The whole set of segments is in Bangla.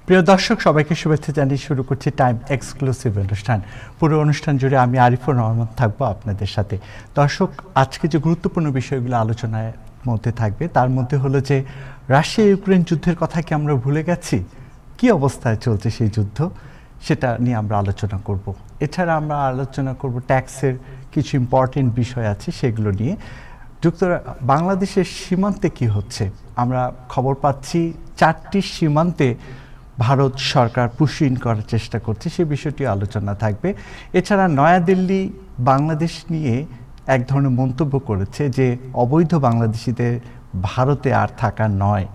প্রিয় দর্শক, সবাইকে শুভেচ্ছা জানিয়ে শুরু করছি টাইম এক্সক্লুসিভ অনুষ্ঠান। পুরো অনুষ্ঠান জুড়ে আমি আরিফুর রহমান থাকবো আপনাদের সাথে। দর্শক, আজকে যে গুরুত্বপূর্ণ বিষয়গুলো আলোচনার মধ্যে থাকবে তার মধ্যে হলো যে রাশিয়া ইউক্রেন যুদ্ধের কথা কি আমরা ভুলে গেছি, কি অবস্থায় চলছে সেই যুদ্ধ, সেটা নিয়ে আমরা আলোচনা করব। এছাড়া আমরা আলোচনা করব ট্যাক্সের কিছু ইম্পর্টেন্ট বিষয় আছে সেগুলো নিয়ে। বাংলাদেশের সীমান্তে কি হচ্ছে, আমরা খবর পাচ্ছি 4টি সীমান্তে ভারত সরকার পুশ ইন করার চেষ্টা করছে, সে বিষয়টি আলোচনা থাকবে। এছাড়া নয়াদিল্লি বাংলাদেশ নিয়ে এক ধরনের মন্তব্য করেছে যে অবৈধ বাংলাদেশিদের ভারতে আর থাকা নয়,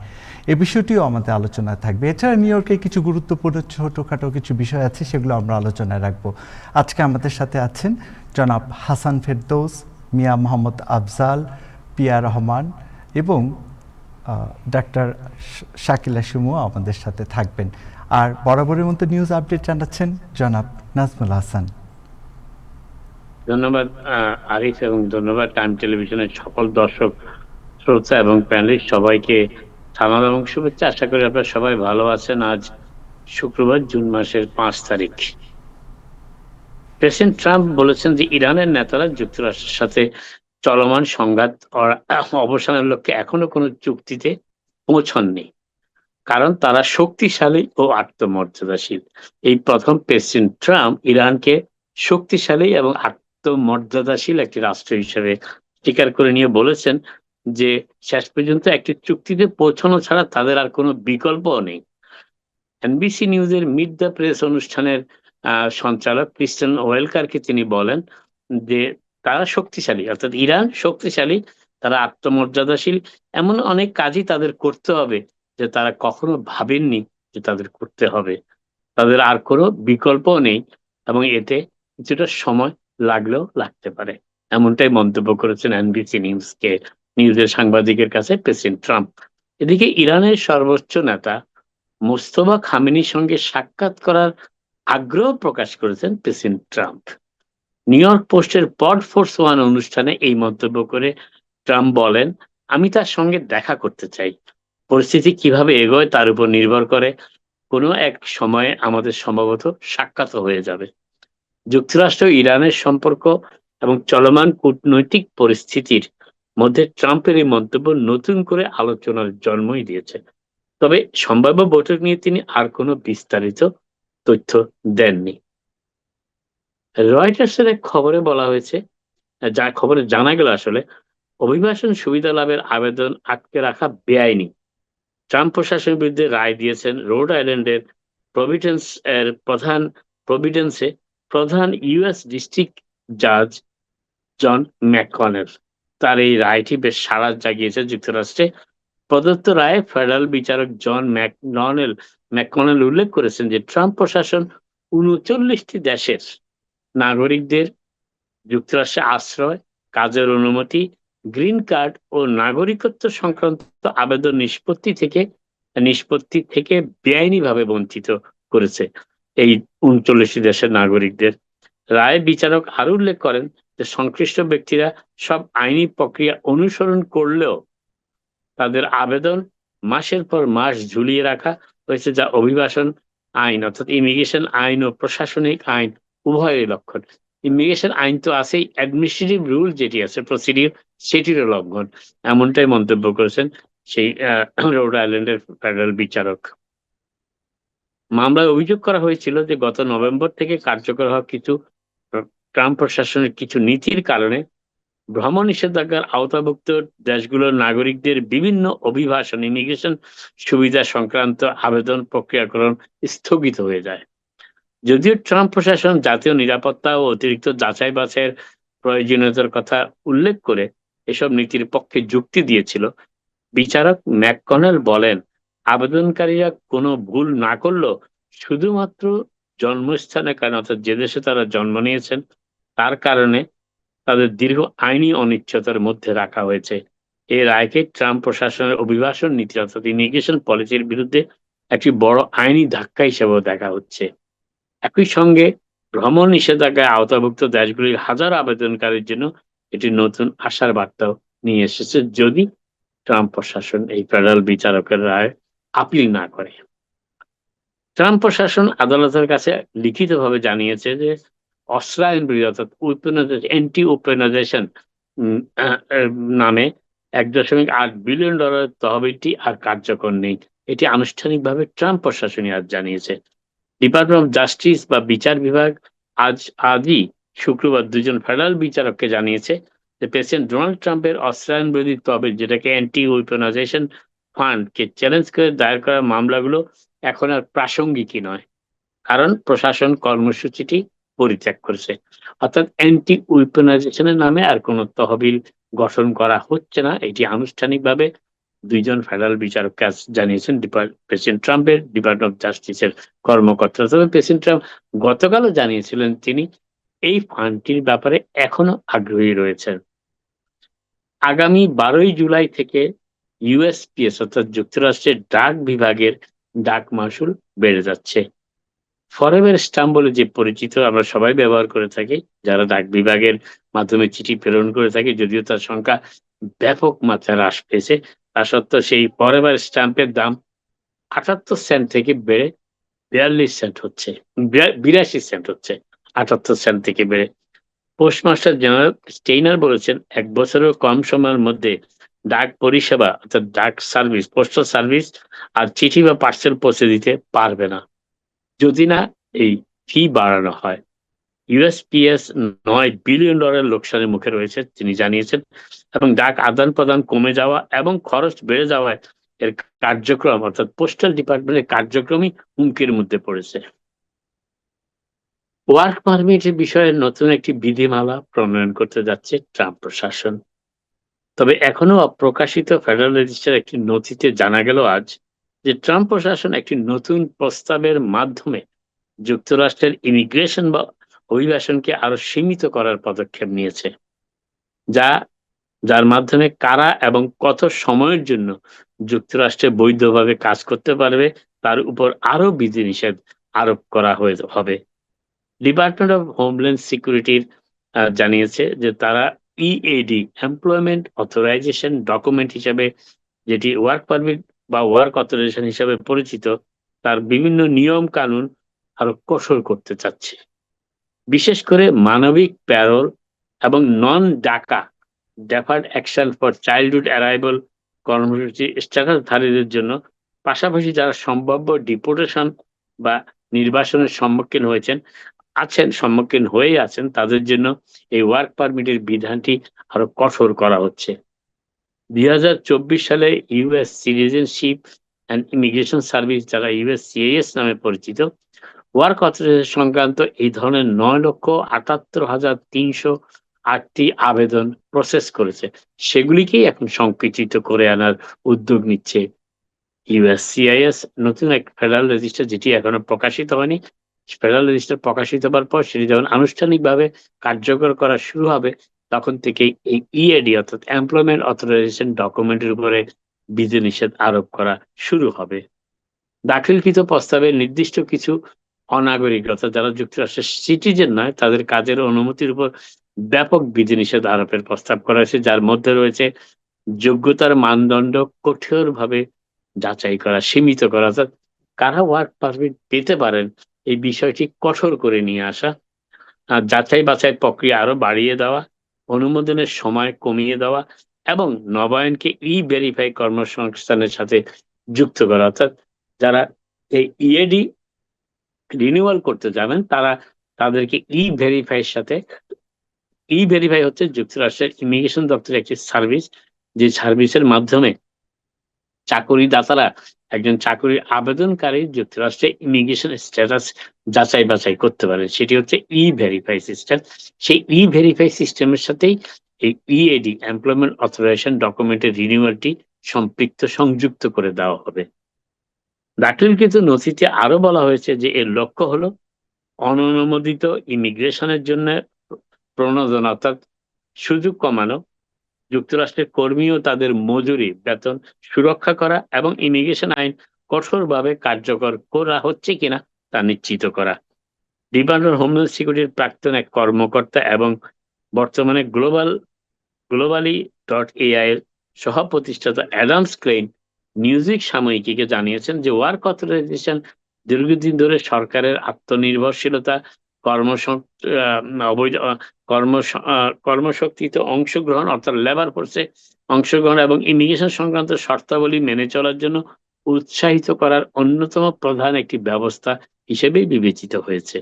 এ বিষয়টিও আমাদের আলোচনায় থাকবে। এছাড়া নিউ ইয়র্কে কিছু গুরুত্বপূর্ণ ছোটোখাটো কিছু বিষয় আছে, সেগুলো আমরা আলোচনায় রাখবো। আজকে আমাদের সাথে আছেন জনাব হাসান ফেরদৌস, মিয়া মোহাম্মদ আফজাল, পিয়া রহমান এবং ডাক্তার শাকিলা সুমু আমাদের সাথে থাকবেন। আর বরাবরের মতো নিউজ আপডেট জানাচ্ছেন জনাব নাজমুল হাসান। ধন্যবাদ আরিফ, এবং ধন্যবাদ টাইম টেলিভিশনের সকল দর্শক, শ্রোতা এবং প্যানেলিস্ট সবাইকে সালাম এবং শুভেচ্ছা। আশা করি আপনারা সবাই ভালো আছেন। আজ শুক্রবার, জুন মাসের 5 তারিখ। প্রেসিডেন্ট ট্রাম্প বলেছেন যে ইরানের নেতারা যুক্তরাষ্ট্রের সাথে চলমান সংঘাত অবসানের লক্ষ্যে এখনো কোনো চুক্তিতে পৌঁছননি, কারণ তারা শক্তিশালী ও আত্মমর্যাদাশীল। এই প্রথম প্রেসিডেন্ট ট্রাম্প ইরানকে শক্তিশালী এবং আত্মমর্যাদাশীল একটি রাষ্ট্র হিসেবে স্বীকার করে নিয়ে বলেছেন যে শেষ পর্যন্ত একটি চুক্তিতে পৌঁছানো ছাড়া তাদের আর কোনো বিকল্পও নেই। এনবিসি নিউজের মিট দ্য প্রেস অনুষ্ঠানের সঞ্চালক ক্রিস্টিয়ান ওয়েলকারকে তিনি বলেন যে তারা শক্তিশালী, অর্থাৎ ইরান শক্তিশালী, তারা আত্মমর্যাদাশীল, এমন অনেক কাজই তাদের করতে হবে যে তারা কখনো ভাবেননি যে তাদের করতে হবে। তাদের আর কোনো বিকল্পও নেই এবং এতে কিছুটা সময় লাগলেও লাগতে পারে, এমনটাই মন্তব্য করেছেন এনবিসি নিউজের সাংবাদিকের কাছে প্রেসিডেন্ট ট্রাম্প। এদিকে ইরানের সর্বোচ্চ নেতা মোস্তফা খামেনির সঙ্গে সাক্ষাৎ করার আগ্রহ প্রকাশ করেছেন প্রেসিডেন্ট ট্রাম্প। নিউ ইয়র্ক পোস্টের পড ফোর্স ওয়ান অনুষ্ঠানে এই মন্তব্য করে ট্রাম্প বলেন, আমি তার সঙ্গে দেখা করতে চাই। পরিস্থিতি কিভাবে এগোয় তার উপর নির্ভর করে, কোনো এক সময়ে আমাদের সম্ভবত সাক্ষাৎ হয়ে যাবে। যুক্তরাষ্ট্র ইরানের সম্পর্ক এবং চলমান কূটনৈতিক পরিস্থিতির মধ্যে ট্রাম্পের এই মন্তব্য নতুন করে আলোচনার জন্মই দিয়েছে। তবে সম্ভাব্য বৈঠক নিয়ে তিনি আর কোনো বিস্তারিত তথ্য দেননি। রয়টার্সের এক খবরে বলা হয়েছে, যা খবরে জানা গেল আসলে অভিবাসন সুবিধা লাভের আবেদন আটকে রাখা বেআইনি। ট্রাম্প প্রশাসনের বিরুদ্ধে রায় দিয়েছেন রোড আইল্যান্ডের প্রভিডেন্সে প্রধান ইউএস ডিস্ট্রিক্ট জাজ জন ম্যাককনেল। তার এই রায়টি বেশ সাড়া জাগিয়েছে যুক্তরাষ্ট্রে। প্রদত্ত রায়ে ফেডারেল বিচারক জন ম্যাককনেল উল্লেখ করেছেন যে ট্রাম্প প্রশাসন ৩৯টি দেশের নাগরিকদের যুক্তরাষ্ট্রে আশ্রয়, কাজের অনুমতি, গ্রিন কার্ড ও নাগরিকত্ব সংক্রান্ত আবেদন নিষ্পত্তি থেকে বেআইনিভাবে বঞ্চিত করেছে এই ৩৯টি দেশের নাগরিকদের। রায়ে বিচারক আরো উল্লেখ করেন যে সংশ্লিষ্ট ব্যক্তিরা সব আইনি প্রক্রিয়া অনুসরণ করলেও তাদের আবেদন মাসের পর মাস ঝুলিয়ে রাখা হয়েছে, যা অভিবাসন আইন অর্থাৎ ইমিগ্রেশন আইন ও প্রশাসনিক আইন উভয়েরই লক্ষণ। ইমিগ্রেশন আইন তো আছেই, অ্যাডমিনিস্ট্রেটিভ রুল যেটি আছে, প্রসিডিউর, সেটিরও লঙ্ঘন, এমনটাই মন্তব্য করেছেন সেই রোড আইল্যান্ডের ফেডারেল বিচারক। মামলায় অভিযোগ করা হয়েছিল যে গত নভেম্বর থেকে কার্যকর হওয়া কিছু ট্রাম্প প্রশাসনের কিছু নীতির কারণে ভ্রমণ নিষেধাজ্ঞার আওতাভুক্ত দেশগুলোর নাগরিকদের বিভিন্ন অভিবাসন ইমিগ্রেশন সুবিধা সংক্রান্ত আবেদন প্রক্রিয়াকরণ স্থগিত হয়ে যায়। যদিও ট্রাম্প প্রশাসন জাতীয় নিরাপত্তা ও অতিরিক্ত যাচাই বাছাইয়ের প্রয়োজনীয়তার কথা উল্লেখ করে এসব নীতির পক্ষে যুক্তি দিয়েছিল, বিচারক ম্যাককনেল বলেন আবেদনকারীরা কোনো ভুল না করলেও শুধুমাত্র জন্মস্থানের কারণে, অর্থাৎ যে দেশে তারা জন্ম নিয়েছেন তার কারণে তাদের দীর্ঘ আইনি অনিশ্চয়তার মধ্যে রাখা হয়েছে। এই রায়কে ট্রাম্প প্রশাসনের অভিবাসন নীতি অর্থাৎ ইমিগ্রেশন পলিসির বিরুদ্ধে একটি বড় আইনি ধাক্কা হিসেবেও দেখা হচ্ছে। একই সঙ্গে ভ্রমণ নিষেধাজ্ঞায় আওতাভুক্ত দেশগুলির হাজার আবেদনকারীর জন্য এটি নতুন আশার বার্তাও নিয়ে এসেছে, যদি ট্রাম্প প্রশাসন এই ফেডারেল বিচারকের রায় আপিল না করে। ট্রাম্প প্রশাসন আদালতের কাছে লিখিতভাবে জানিয়েছে যে অস্ত্রায়ন বিরোধী অর্থাৎ অ্যান্টি ওপেনাইজেশন নামে $1.8 বিলিয়ন তহবিলটি আর কার্যকর নেই। এটি আনুষ্ঠানিকভাবে ট্রাম্প প্রশাসনই আজ জানিয়েছে। ডিপার্টমেন্ট অফ জাস্টিস বা বিচার বিভাগ আজই শুক্রবার দুজন ফেডারেল বিচারককে জানিয়েছে যে প্রেসিডেন্ট ডোনাল্ড ট্রাম্পের অস্ত্রায়ন বিরোধী তহবিল, যেটাকে অ্যান্টি ওয়েপনাইজেশন ফান্ড কে চ্যালেঞ্জ করে দায়ের করা মামলাগুলো এখন আর প্রাসঙ্গিকই নয়, কারণ প্রশাসন কর্মসূচিটি পরিত্যাগ করেছে। অর্থাৎ অ্যান্টি উইপনাইজেশনের নামে আর কোনো তহবিল গঠন করা হচ্ছে না, এটি আনুষ্ঠানিকভাবে দুইজন ফেডারেল বিচারককে আজ জানিয়েছেন প্রেসিডেন্ট ট্রাম্পের ডিপার্টমেন্ট অফ জাস্টিসের কর্মকর্তারা। তবে প্রেসিডেন্ট ট্রাম্প গতকালও জানিয়েছিলেন তিনি এই ফান্ডটির ব্যাপারে এখনো আগ্রহী রয়েছেন। আগামী 12 জুলাই থেকে ইউএসপিএস অর্থাৎ যুক্তরাষ্ট্রের ডাক বিভাগের ডাক মাশুল বেড়ে যাচ্ছে। ফরেভার স্ট্যাম্প বলে যে পরিচিত আমরা সবাই ব্যবহার করে থাকি, যারা ডাক বিভাগের মাধ্যমে চিঠি প্রেরণ করে থাকি, যদিও তার সংখ্যা ব্যাপক মাত্রায় হ্রাস পেয়েছে, তা সত্ত্বেও সেই ফরেভার স্ট্যাম্পের দাম 78 সেন্ট থেকে বেড়ে 42 সেন্ট হচ্ছে, 82 সেন্ট হচ্ছে, 78 সেন্ট থেকে বেড়ে। পোস্টমাস্টার জেনারেল স্টেইনার বলেছেন 1 বছরের কম সময়ের মধ্যে ডাক পরিষেবা অর্থাৎ ডাক সার্ভিস, পোস্টাল সার্ভিস আর চিঠি বা পার্সেল পৌঁছে দিতে পারবে না যদি না এই ফি বাড়ানো হয়। ইউএসপিএস $9 বিলিয়ন লোকসানের মুখে রয়েছে তিনি জানিয়েছেন, এবং ডাক আদান প্রদান কমে যাওয়া এবং খরচ বেড়ে যাওয়ায় এর কার্যক্রম অর্থাৎ পোস্টাল ডিপার্টমেন্টের কার্যক্রমই হুমকির মধ্যে পড়েছে। ওয়ার্ক পারমিটের বিষয়ে নতুন একটি বিধিমালা প্রণয়ন করতে যাচ্ছে ট্রাম্প প্রশাসন। তবে এখনো অপ্রকাশিত ফেডারেল রেজিস্টার একটি নথিতে জানা গেল আজ যে ট্রাম্প প্রশাসন একটি নতুন প্রস্তাবের মাধ্যমে যুক্তরাষ্ট্রের ইমিগ্রেশন বা অভিবাসনকে আরো সীমিত করার পদক্ষেপ নিয়েছে, যার মাধ্যমে কারা এবং কত সময়ের জন্য যুক্তরাষ্ট্রে বৈধভাবে কাজ করতে পারবে তার উপর আরো বিধিনিষেধ আরোপ করা হবে। ডিপার্টমেন্ট অফ হোমল্যান্ড সিকিউরিটির জানিয়েছে যে তারা ইএডি এমপ্লয়মেন্ট অথরাইজেশন ডকুমেন্ট হিসেবে, যেটি ওয়ার্ক পারমিট বা ওয়ার্ক অথরাইজেশন হিসেবে পরিচিত, তার বিভিন্ন নিয়ম কানুন আরো কঠোর করতে চাচ্ছে। বিশেষ করে মানবিক প্যারোল এবং নন ডাকা deferred action for childhood arrival কর্মসূচি স্ট্যাটাসধারীদের জন্য, পাশাপাশি যারা সম্ভাব্য ডিপোর্টেশন বা নির্বাসনের সম্মুখীন হয়ে আছেন তাদের জন্য এই ওয়ার্ক পারমিটের বিধানটি আরো কঠোর করা হচ্ছে। 2024 সালে US citizenship and immigration service, যারা ইউএসসিআইএস নামে পরিচিত, ওয়ার্ক অথরাইজেশন সংক্রান্ত এই ধরনের 9,78,308টি আবেদন প্রসেস করেছে। সেগুলিকেই এখন সংকুচিত করে আনার উদ্যোগ নিচ্ছে ইউএসসিআইএস। নতুন এক ফেডারেল রেজিস্টার, যেটি এখনো প্রকাশিত হয়নি, ফেডারেল রেজিস্টার প্রকাশিত হওয়ার পর সেটি যখন আনুষ্ঠানিকভাবে কার্যকর করা শুরু হবে তখন থেকে এই ইএডি অর্থাৎ এমপ্লয়মেন্ট অথরাইজেশন ডকুমেন্টের উপরে বিধিনিষেধ আরোপ করা শুরু হবে। দাখিলকৃত প্রস্তাবে নির্দিষ্ট কিছু অনাগরিক অর্থাৎ যারা যুক্তরাষ্ট্রের সিটিজেন নয় তাদের কাজের অনুমতির উপর ব্যাপক বিধিনিষেধ আরোপের প্রস্তাব করা হয়েছে, যার মধ্যে রয়েছে যোগ্যতার মানদণ্ড কঠোরভাবে যাচাই করা, সীমিত করা, অর্থাৎ কারা ওয়ার্ক পারমিট পেতে পারেন এই বিষয়টি কঠোর করে নিয়ে আসা, আর যাচাই বাছাই প্রক্রিয়া আরো বাড়িয়ে দেওয়া, অনুমোদনের সময় কমিয়ে দেওয়া এবং নবায়নকে ভেরিফাই কর্মসংস্থানের সাথে যুক্ত করা। অর্থাৎ যারা এই ইএডি রিনিউয়াল করতে যাবেন তাদেরকে ভেরিফাইয়ের সাথে, ভেরিফাই হচ্ছে যুক্তরাষ্ট্রের ইমিগ্রেশন দপ্তরের একটি সার্ভিস, যে সার্ভিসের মাধ্যমে চাকুরিদাতারা একজন চাকুরির আবেদনকারী যুক্তরাষ্ট্রে ইমিগ্রেশন স্ট্যাটাস যাচাই বাছাই করতে পারে, সেটি হচ্ছে ভেরিফাই সিস্টেম। সেই ভেরিফাই সিস্টেমের সাথেই এই ইএডি এমপ্লয়মেন্ট অথরাইজেশন ডকুমেন্টের রিনিউয়ালটি সংযুক্ত করে দেওয়া হবে। দাখিলকৃত নথিতে আরো বলা হয়েছে যে এর লক্ষ্য হলো অননুমোদিত ইমিগ্রেশনের জন্য প্রণোদনা অর্থাৎ সুযোগ কমানো, যুক্তরাষ্ট্রের কর্মী ও তাদের মজুরি বেতন সুরক্ষা করা এবং ইমিগ্রেশন আইন কঠোরভাবে কার্যকর করা হচ্ছে কিনা তা নিশ্চিত করা। ডিপার্টমেন্ট অফ হোমল্যান্ড সিকিউরিটির প্রাক্তন এক কর্মকর্তা এবং বর্তমানে গ্লোবালি.ai এর সহ প্রতিষ্ঠাতা অ্যাডামস ক্লেইন নিউজিক সাময়িকীকে জানিয়েছেন যে ওয়ার্ক অথরাইজেশন দীর্ঘদিন ধরে সরকারের আত্মনির্ভরশীলতা, অবৈধ কর্মশক্তিতে অংশগ্রহণ অর্থাৎ লেবার ফোর্সে অংশগ্রহণ এবং ইমিগ্রেশন সংক্রান্ত শর্তাবলী মেনে চলার জন্য উৎসাহিত করার অন্যতম প্রধান একটি ব্যবস্থা হিসেবেই বিবেচিত হয়েছে।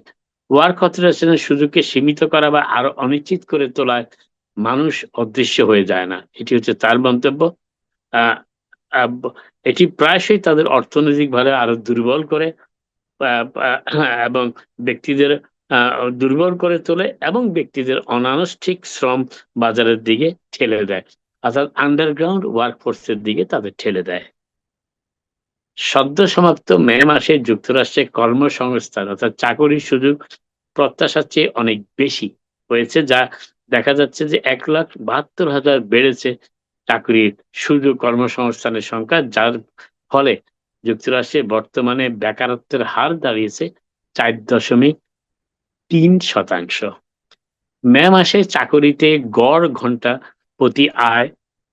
ওয়ার্ক অথরাইজেশনের সুযোগকে সীমিত করা বা আরো অনিশ্চিত করে তোলায় মানুষ অদৃশ্য হয়ে যায় না, এটি হচ্ছে তার মন্তব্য। আহ আহ, এটি প্রায়শই তাদের অর্থনৈতিকভাবে আরো দুর্বল করে এবং ব্যক্তিদের দুর্বল করে তোলে এবং ব্যক্তিদের অনানুষ্ঠিক শ্রম বাজারের দিকে ঠেলে দেয়, অর্থাৎ আন্ডারগ্রাউন্ড ওয়ার্কফোর্সের দিকে তাদের ঠেলে দেয়। সদ্য সমাপ্ত মে মাসে যুক্তরাষ্ট্রে কর্মসংস্থান অর্থাৎ চাকরির সুযোগ প্রত্যাশার চেয়ে অনেক বেশি হয়েছে, যা দেখা যাচ্ছে যে 1,72,000 বেড়েছে চাকরির সুযোগ কর্মসংস্থানের সংখ্যা, যার ফলে যুক্তরাষ্ট্রে বর্তমানে বেকারত্বের হার দাঁড়িয়েছে 4.3%। মে মাসে চাকরিতে গড় ঘন্টা প্রতি আয়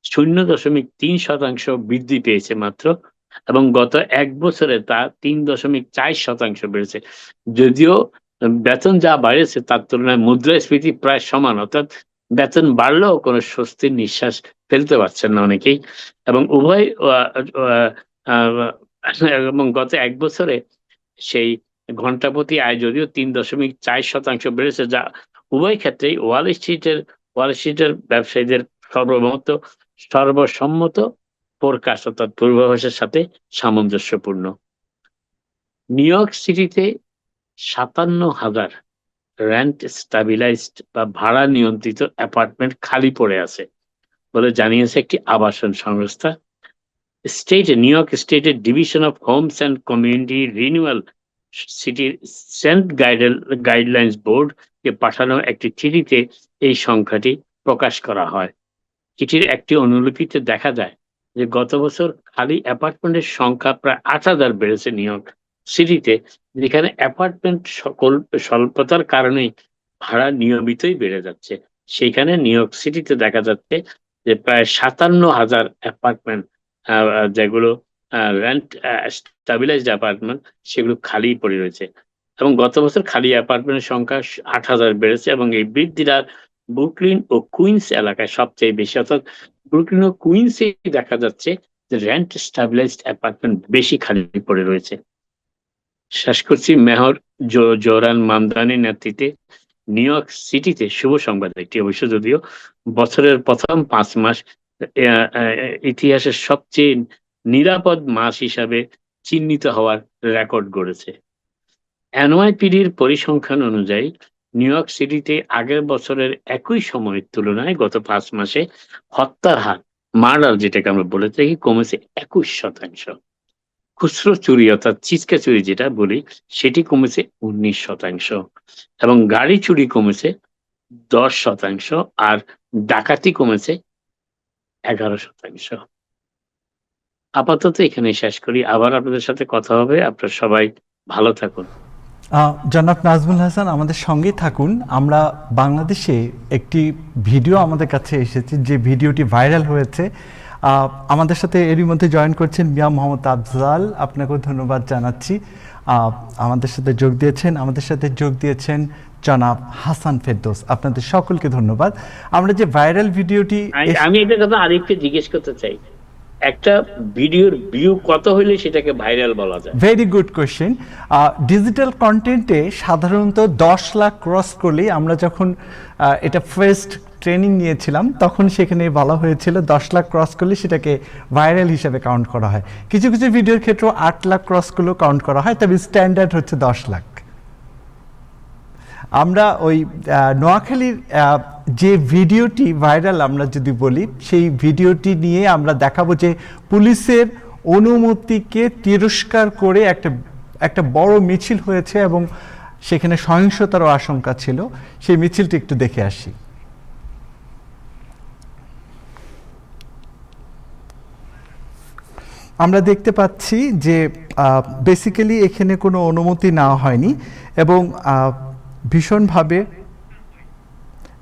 0.3% বৃদ্ধি পেয়েছে মাত্র, এবং গত এক বছরে তা 3.4% বেড়েছে। যদিও বেতন যা বাড়েছে তার তুলনায় মুদ্রাস্ফীতি প্রায় সমান, অর্থাৎ বেতন বাড়লেও কোনো স্বস্তির নিঃশ্বাস ফেলতে পারছেন না অনেকেই। এবং উভয় এবং গত এক বছরে সেই ঘন্টা প্রতি আয় যদিও 3.4% বেড়েছে, যা উভয় ক্ষেত্রেই ওয়াল স্ট্রিটের ব্যবসায়ীদের সর্বসম্মত ফোরকাস্ট অর্থাৎ পূর্বাভাসের সাথে সামঞ্জস্যপূর্ণ। নিউ ইয়র্ক সিটিতে 57,000 রেন্ট স্টাবিলাইজড বা ভাড়া নিয়ন্ত্রিত অ্যাপার্টমেন্ট খালি পড়ে আছে বলে জানিয়েছে একটি আবাসন সংস্থা। নিউ ইয়র্ক স্টেটের division of Holmes and community renewal সিটির সেন্ট গাইডলাইন্স বোর্ডকে পাঠানো একটি চিঠিতে এই সংখ্যাটি প্রকাশ করা হয়। চিঠির একটি অনুলিপিতে দেখা যায় যে গত বছর খালি অ্যাপার্টমেন্টের সংখ্যা প্রায় 8,000 বেড়েছে নিউ ইয়র্ক সিটিতে, যেখানে অ্যাপার্টমেন্ট স্বল্পতার কারণেই ভাড়া নিয়মিতই বেড়ে যাচ্ছে। সেখানে নিউ ইয়র্ক সিটিতে দেখা যাচ্ছে যে প্রায় 57,000 অ্যাপার্টমেন্ট যেগুলো রেন্ট স্টাবিলাইজড অ্যাপার্টমেন্ট সেগুলো খালি পড়ে রয়েছে, এবং গত বছর খালি অ্যাপার্টমেন্টের সংখ্যা 8,000 বেড়েছে, এবং এই বৃদ্ধিটা ব্রুকলিন ও কুইন্স এলাকায় সবচেয়ে বেশি, অর্থাৎ ব্রুকলিন ও কুইন্সে দেখা যাচ্ছে যে রেন্ট স্টাবিলাইজড অ্যাপার্টমেন্ট বেশি খালি পড়ে রয়েছে। শেষ করছি মেয়র জোরান মামদানির নেতৃত্বে নিউ ইয়র্ক সিটিতে শুভ সংবাদ একটি, অবশ্য যদিও বছরের প্রথম 5 মাস ইতিহাসের সবচেয়ে নিরাপদ মাস হিসাবে চিহ্নিত হওয়ার রেকর্ড গড়েছে। এনওয়াইপিডির পরিসংখ্যান অনুযায়ী নিউ ইয়র্ক সিটিতে আগের বছরের একই সময়ের তুলনায় গত 5 মাসে হত্যার হার, মার্ডার যেটাকে আমরা বলে থাকি, কমেছে 21%। খুচরো চুরি অর্থাৎ চিৎকা চুরি যেটা বলি সেটি কমেছে 19%, এবং গাড়ি চুরি কমেছে 10%, আর ডাকাতি কমেছে 11%। আপাতত এখানে শেষ করি, আবার আপনাদের সাথে কথা হবে। আপনারা সবাই ভালো থাকুন। জনাব নাজমুল হাসান, আমাদের সঙ্গেই থাকুন। আমরা বাংলাদেশে একটি ভিডিও আমাদের কাছে এসেছে, যে ভিডিওটি ভাইরাল হয়েছে। আমাদের সাথে এরই মধ্যে জয়েন করছেন মিয়া মোহাম্মদ আফজাল, আপনাকেও ধন্যবাদ জানাচ্ছি। আমাদের সাথে যোগ দিয়েছেন জনাব হাসান ফেরদৌস, আপনাদের সকলকে ধন্যবাদ। আমরা যে ভাইরাল ভিডিওটি, আমি একটা কথা আরিফকে জিজ্ঞেস করতে চাই, একটা ভিডিওর ভিউ কত হইলে সেটাকে ভাইরাল বলা যায়? Very good question. ডিজিটাল কন্টেন্টে সাধারণত 10 লাখ ক্রস করলেই, আমরা যখন এটা ফার্স্ট ট্রেনিং নিয়েছিলাম তখন সেখানে বলা হয়েছিল 10 লাখ ক্রস করলে সেটাকে ভাইরাল হিসেবে কাউন্ট করা হয়। কিছু কিছু ভিডিওর ক্ষেত্রে 8 লাখ ক্রস করলেও কাউন্ট করা হয়, তবে স্ট্যান্ডার্ড হচ্ছে 10 লাখ। আমরা ওই নোয়াখালীর যে ভিডিওটি ভাইরাল আমরা যদি বলি, সেই ভিডিওটি নিয়ে আমরা দেখাবো যে পুলিশের অনুমতিকে তিরস্কার করে একটা বড় মিছিল হয়েছে, এবং সেখানে সহিংসতারও আশঙ্কা ছিল। সেই মিছিলটি একটু দেখে আসি। আমরা দেখতে পাচ্ছি যে বেসিক্যালি এখানে কোনো অনুমতি নেওয়া হয়নি, এবং ভীষণভাবে,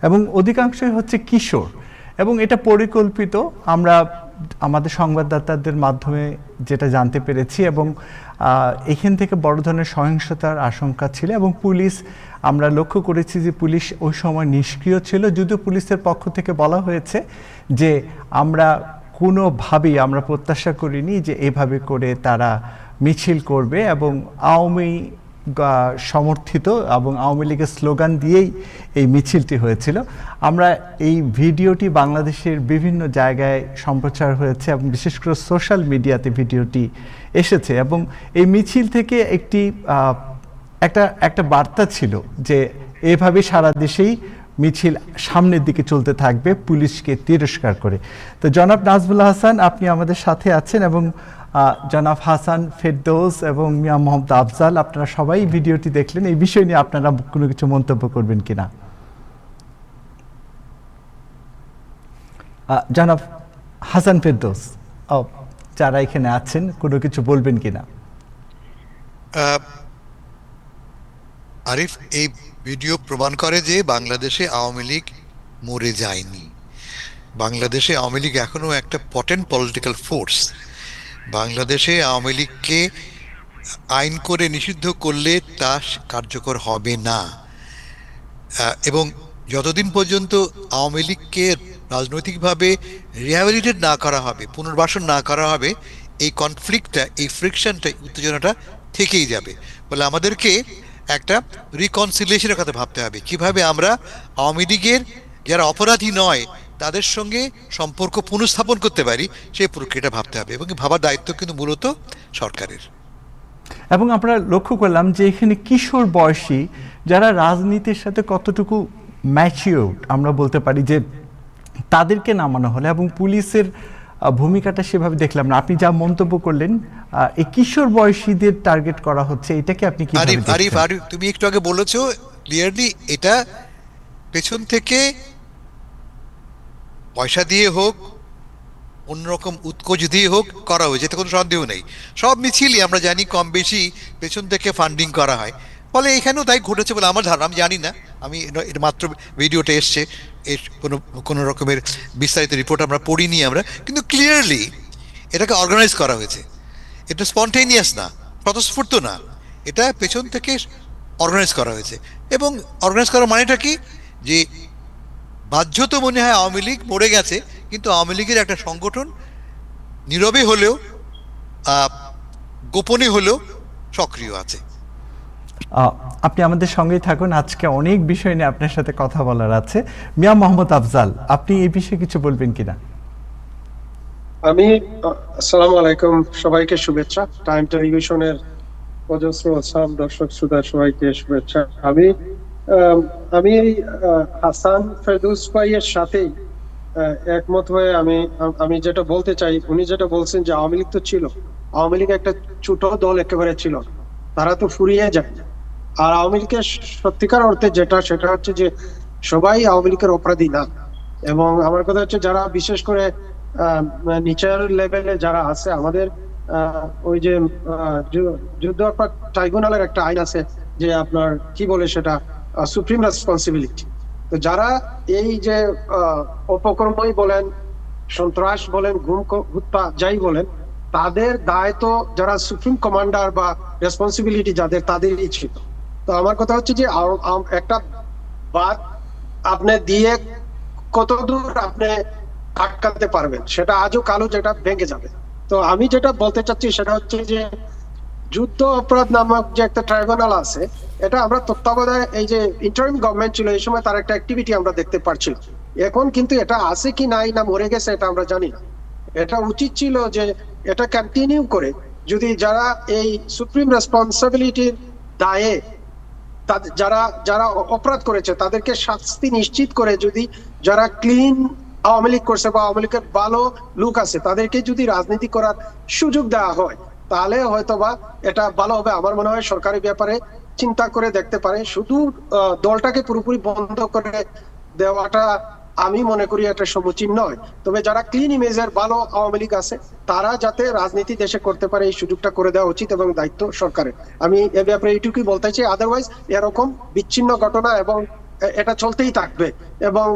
এবং অধিকাংশই হচ্ছে কিশোর, এবং এটা পরিকল্পিত। আমরা আমাদের সংবাদদাতাদের মাধ্যমে যেটা জানতে পেরেছি, এবং এখান থেকে বড় ধরনের সহিংসতার আশঙ্কা ছিল, এবং পুলিশ, আমরা লক্ষ্য করেছি যে পুলিশ ওই সময় নিষ্ক্রিয় ছিল, যদিও পুলিশের পক্ষ থেকে বলা হয়েছে যে আমরা কোনোভাবেই আমরা প্রত্যাশা করিনি যে এভাবে করে তারা মিছিল করবে, এবং আওয়ামী সমর্থিত এবং আওয়ামী লীগের স্লোগান দিয়েই এই মিছিলটি হয়েছিল। আমরা এই ভিডিওটি বাংলাদেশের বিভিন্ন জায়গায় সম্প্রচার হয়েছে এবং বিশেষ করে সোশ্যাল মিডিয়াতে ভিডিওটি এসেছে, এবং এই মিছিল থেকে একটা বার্তা ছিল যে এভাবে সারা দেশেই মিছিল সামনের দিকে চলতে থাকবে পুলিশকে তিরস্কার করে। তো জনাব নাজমুল হাসান, আপনি আমাদের সাথে আছেন, এবং জনাব হাসান ফেরদৌস এবং মিয়া মোহাম্মদ আফজাল, আপনারা সবাই ভিডিওটি দেখলেন। এই বিষয় নিয়ে আপনারা কোনো কিছু মন্তব্য করবেন কিনা? জনাব হাসান ফেরদৌস, যারা এখানে আছেন, কোনো কিছু বলবেন কিনা? আরিফ, এই ভিডিও প্রমাণ করে যে বাংলাদেশে আওয়ামী লীগ মরে যায়নি। বাংলাদেশে আওয়ামী লীগ এখনো একটা পটেন্ট পলিটিক্যাল ফোর্স। বাংলাদেশে আওয়ামী লীগকে আইন করে নিষিদ্ধ করলে তা কার্যকর হবে না, এবং যতদিন পর্যন্ত আওয়ামী লীগকে রাজনৈতিকভাবে রিহ্যাবিলিটেট না করা হবে, পুনর্বাসন না করা হবে, এই কনফ্লিক্টটা, এই ফ্রিকশনটা, উত্তেজনাটা থেকেই যাবে। বলে আমাদেরকে একটা রিকনসিলিয়েশনের কথা ভাবতে হবে, কিভাবে আমরা আওয়ামী লীগের যারা অপরাধী নয় তাদের সঙ্গে সম্পর্ক পুনঃস্থাপন করতে পারি, সেই প্রক্রিয়াটা ভাবতে হবে, এবং ভাবার দায়িত্ব কিন্তু মূলত সরকারের। এবং আমরা লক্ষ্য করলাম যে এখানে কিশোর বয়সী যারা রাজনীতির সাথে কতটুকু ম্যাচিওর্ড আমরা বলতে পারি, যে তাদেরকে নামানো হলো, এবং পুলিশের ভূমিকাটা সেভাবে দেখলাম না। আপনি যা মন্তব্য করলেন, এই কিশোর বয়সীদের টার্গেট করা হচ্ছে, এটাকে আপনি কি? আরিফ, তুমি একটু আগে বলেছো ক্লিয়ারলি, এটা পেছন থেকে পয়সা দিয়ে হোক, অন্যরকম উৎকোচ দিয়ে হোক করা হয়েছে, এতে কোনো সন্দেহ নেই। সব মিছিলই আমরা জানি কম বেশি পেছন থেকে ফান্ডিং করা হয়, ফলে এখানেও তাই ঘটেছে বলে আমার ধারণা। আমি জানি না, আমি এর মাত্র ভিডিওটা এসছে, এর কোনো রকমের বিস্তারিত রিপোর্ট আমরা পড়িনি আমরা, কিন্তু ক্লিয়ারলি এটাকে অর্গানাইজ করা হয়েছে। এটা স্পন্টেনিয়াস না, স্বতঃস্ফূর্ত না, এটা পেছন থেকে অর্গানাইজ করা হয়েছে। এবং অর্গানাইজ করার মানেটা কি, যে বাহ্য তো মনে হয় আওয়ামী লীগ মরে গেছে, কিন্তু আওয়ামী লীগের একটা সংগঠন নীরবে হলেও, গোপনে হলেও সক্রিয় আছে। আপনি আমাদের সঙ্গেই থাকুন, আজকে অনেক বিষয় নিয়ে আপনার সাথে কথা বলার আছে। মিয়া মোহাম্মদ আফজাল, আপনি এই বিষয়ে কিছু বলবেন কিনা? আসসালামু আলাইকুম, সবাইকে শুভেচ্ছা। টাইম টেলিভিশনের অজস্র দর্শক শ্রোতা সবাইকে শুভেচ্ছা। আমি হাসান ফেরদৌস ভাইয়ের সাথেই একমত হয়ে আমি যেটা বলতে চাই, উনি যেটা বলছেন যে আওয়ামী লীগ তো ছিল, আওয়ামী লীগ একটা ছোট দল একেবারে ছিল, তারা তো ফুরিয়ে যায়। আর আওয়ামী লীগের সত্যিকার অর্থে সেটা হচ্ছে যে সবাই আওয়ামী লীগের অপরাধী না। এবং আমার কথা হচ্ছে যারা বিশেষ করে নিচের লেভেলে যারা আছে, আমাদের ওই যে যুদ্ধ অপরাধ ট্রাইব্যুনালের একটা আইন আছে, যে আপনার কি বলে সেটা, সুপ্রিম রেসপন্সিবিলিটি। তো যারা এই যে অপকর্মই বলেন, সন্ত্রাস বলেন, হত্যা যাই বলেন, তাদের দায় তো যারা সুপ্রিম কমান্ডার বা রেসপন্সিবিলিটি যাদের, তাদেরই ছিল। তো আমার কথা হচ্ছে যে একটা বাদ আপনি দিয়ে কতদূর আপনি আটকাতে পারবেন, সেটা আজও কালো যেটা ভেঙে যাবে। তো আমি যেটা বলতে চাচ্ছি সেটা হচ্ছে যে যুদ্ধ অপরাধ নামক যে একটা ট্রাইব্যুনাল আছে, এটা আমরা তত্ত্বাবধানে, এই যে ইন্টারিম গভর্নমেন্ট ছিল এই সময়, তার একটা অ্যাক্টিভিটি আমরা দেখতে পাচ্ছি। এখন কিন্তু এটা আছে কি নাই, না মরে গেছে, এটা আমরা জানি না। এটা উচিত ছিল যে এটা কন্টিনিউ করে, যদি যারা এই সুপ্রিম রেসপন্সিবিলিটির দায়ে যারা যারা অপরাধ করেছে তাদেরকে শাস্তি নিশ্চিত করে, যদি যারা ক্লিন আওয়ামী লীগ করছে বা আওয়ামী লীগের ভালো লোক আছে তাদেরকে যদি রাজনীতি করার সুযোগ দেওয়া হয়, তাহলে হয়তোবা এটা ভালো হবে। আমার মনে হয় সরকারের ব্যাপারে চিন্তা করে দেখতে পারে। শুধু দলটাকে পুরোপুরি বন্ধ করে দেওয়াটা আমি মনে করি এটা সমীচীন নয়। তবে যারা ক্লিন ইমেজের ভালো আওয়ামী লীগ আছে, তারা যাতে রাজনীতি দেশে করতে পারে এই সুযোগটা করে দেওয়া উচিত এবং দায়িত্ব সরকারের। আমি এ ব্যাপারে এইটুকুই বলতে চাই। আদারওয়াইজ এরকম বিচ্ছিন্ন ঘটনা এবং এটা চলতেই থাকবে এবং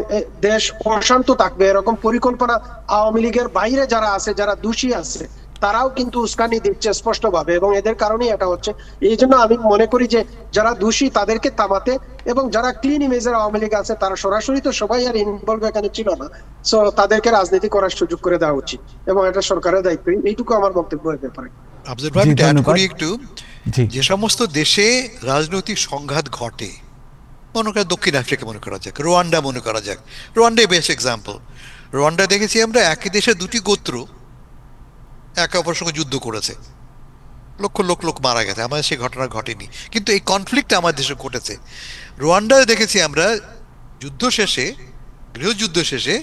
দেশ অশান্ত থাকবে, এরকম পরিকল্পনা আওয়ামী লীগের বাইরে যারা আছে, যারা দোষী আছে, তারাও কিন্তু উস্কানি দিচ্ছে স্পষ্টভাবে, এবং এদের কারণেই এটা হচ্ছে। এই জন্য আমি মনে করি যে যারা দোষী তাদেরকে থামাতে, এবং যারা ক্লিন ইমেজের আওয়ামী লীগ আছে তারা সরাসরি তো সবাই আর ইনভলভ এখানে ছিল না, সো তাদেরকে রাজনীতি করার সুযোগ করে দেওয়া উচিত, এবং এটা সরকারের দায়িত্ব। এইটুকু আমার বক্তব্য এর ব্যাপারে। আফজাল ভাই, আমি জি, add ধন্যবাদ। করি একটু, জি যে সমস্ত দেশে রাজনৈতিক সংঘাত ঘটে, মনে করা দক্ষিণ আফ্রিকা মনে করা যাক, রোয়ান্ডা মনে করা যাক, রোয়ান্ডাই বেস্ট এক্সাম্পল। রোয়ান্ডা দেখেছি আমরা একই দেশের দুটি গোত্র একে অপরের সঙ্গে যুদ্ধ করেছে, লক্ষ লোক লোক মারা গেছে, আমাদের সেই ঘটনা ঘটেনি, কিন্তু এই কনফ্লিক্ট আমার দেশে ঘটেছে। রোয়ান্ডায় দেখেছি আমরা যুদ্ধ শেষে, গৃহযুদ্ধ শেষে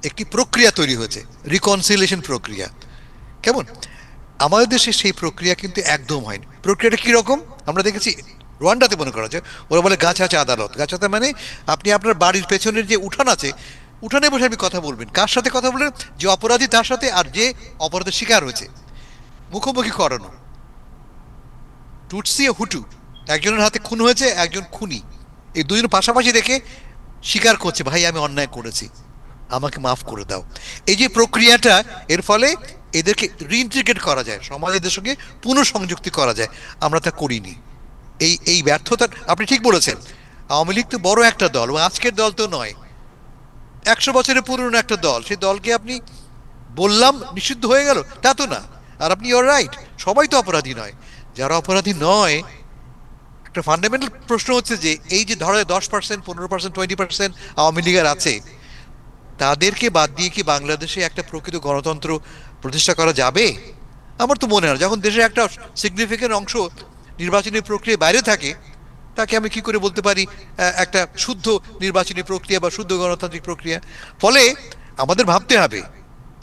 একটি প্রক্রিয়া তৈরি হয়েছে, রিকনসিলিয়েশন প্রক্রিয়া। কেমন? আমাদের দেশে সেই প্রক্রিয়া কিন্তু একদম হয়নি। প্রক্রিয়াটা কিরকম আমরা দেখেছি রোয়ান্ডাতে মনে করা যায়, ওরা বলে গাছাচা আদালত। গাছাচা মানে আপনি আপনার বাড়ির পেছনের যে উঠান আছে, উঠানে বসে আপনি কথা বলবেন। কার সাথে কথা বলবেন? যে অপরাধী তার সাথে, আর যে অপরাধের শিকার হয়েছে, মুখোমুখি করানো। টুটসি ও হুটু, একজনের হাতে খুন হয়েছে, একজন খুনি, এই দুজন পাশাপাশি রেখে স্বীকার করছে, ভাই আমি অন্যায় করেছি, আমাকে মাফ করে দাও। এই যে প্রক্রিয়াটা, এর ফলে এদেরকে রিইন্টিগ্রেট করা যায়, সমাজের সঙ্গে পুনঃসংযুক্তি করা যায়, আমরা তা করিনি। এই ব্যর্থতা, আপনি ঠিক বলেছেন, আওয়ামী লীগ তো বড় একটা দল, এবং আজকের দল তো নয়, 100 বছরের পুরনো একটা দল। সেই দলকে আপনি বললাম নিষিদ্ধ হয়ে গেল, তা তো না। আর আপনি ইউর রাইট, সবাই তো অপরাধী নয়। যারা অপরাধী নয়, একটা ফান্ডামেন্টাল প্রশ্ন হচ্ছে যে এই যে ধরো 10%, 15%, 20% আওয়ামী লীগের আছে, তাদেরকে বাদ দিয়ে কি বাংলাদেশে একটা প্রকৃত গণতন্ত্র প্রতিষ্ঠা করা যাবে? আমার তো মনে হয় না। যখন দেশের একটা সিগনিফিকেন্ট অংশ নির্বাচনী প্রক্রিয়ার বাইরে থাকে, তাকে আমি কি করে বলতে পারি একটা শুদ্ধ নির্বাচনী প্রক্রিয়া বা শুদ্ধ গণতান্ত্রিক প্রক্রিয়া? ফলে আমাদের ভাবতে হবে,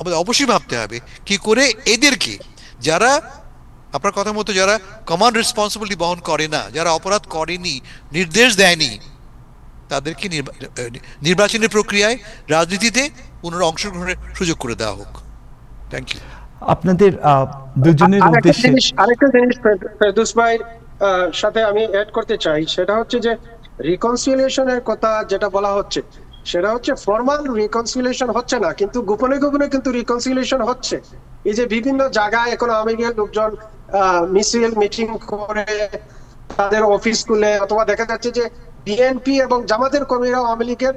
আমাদের অবশ্যই ভাবতে হবে কি করে এদেরকে, যারা আপনার কথা মতো যারা কমান্ড রেসপন্সিবিলিটি বহন করে না, যারা অপরাধ করেনি, নির্দেশ দেয়নি, তাদেরকে নির্বাচনী প্রক্রিয়ায়, রাজনীতিতে পুনরায় অংশগ্রহণের সুযোগ করে দেওয়া হোক। Thank you. আপনাদের দুজনের উদ্দেশ্যে আরেকটা জিনিস ফেরদৌস ভাই সাথে আমি অ্যাড করতে চাই, সেটা হচ্ছে যে রিকনসিলিয়েশনের কথা যেটা বলা হচ্ছে, সেটা হচ্ছে ফর্মাল রিকনসিলিয়েশন হচ্ছে না, কিন্তু গোপনে গোপনে কিন্তু রিকনসিলিয়েশন হচ্ছে। এই যে বিভিন্ন জায়গায় এখন আওয়ামী লীগের লোকজন মিছিল মিটিং করে তাদের অফিস খুলে, অথবা দেখা যাচ্ছে যে বিএনপি এবং জামাতের কর্মীরা আওয়ামী লীগের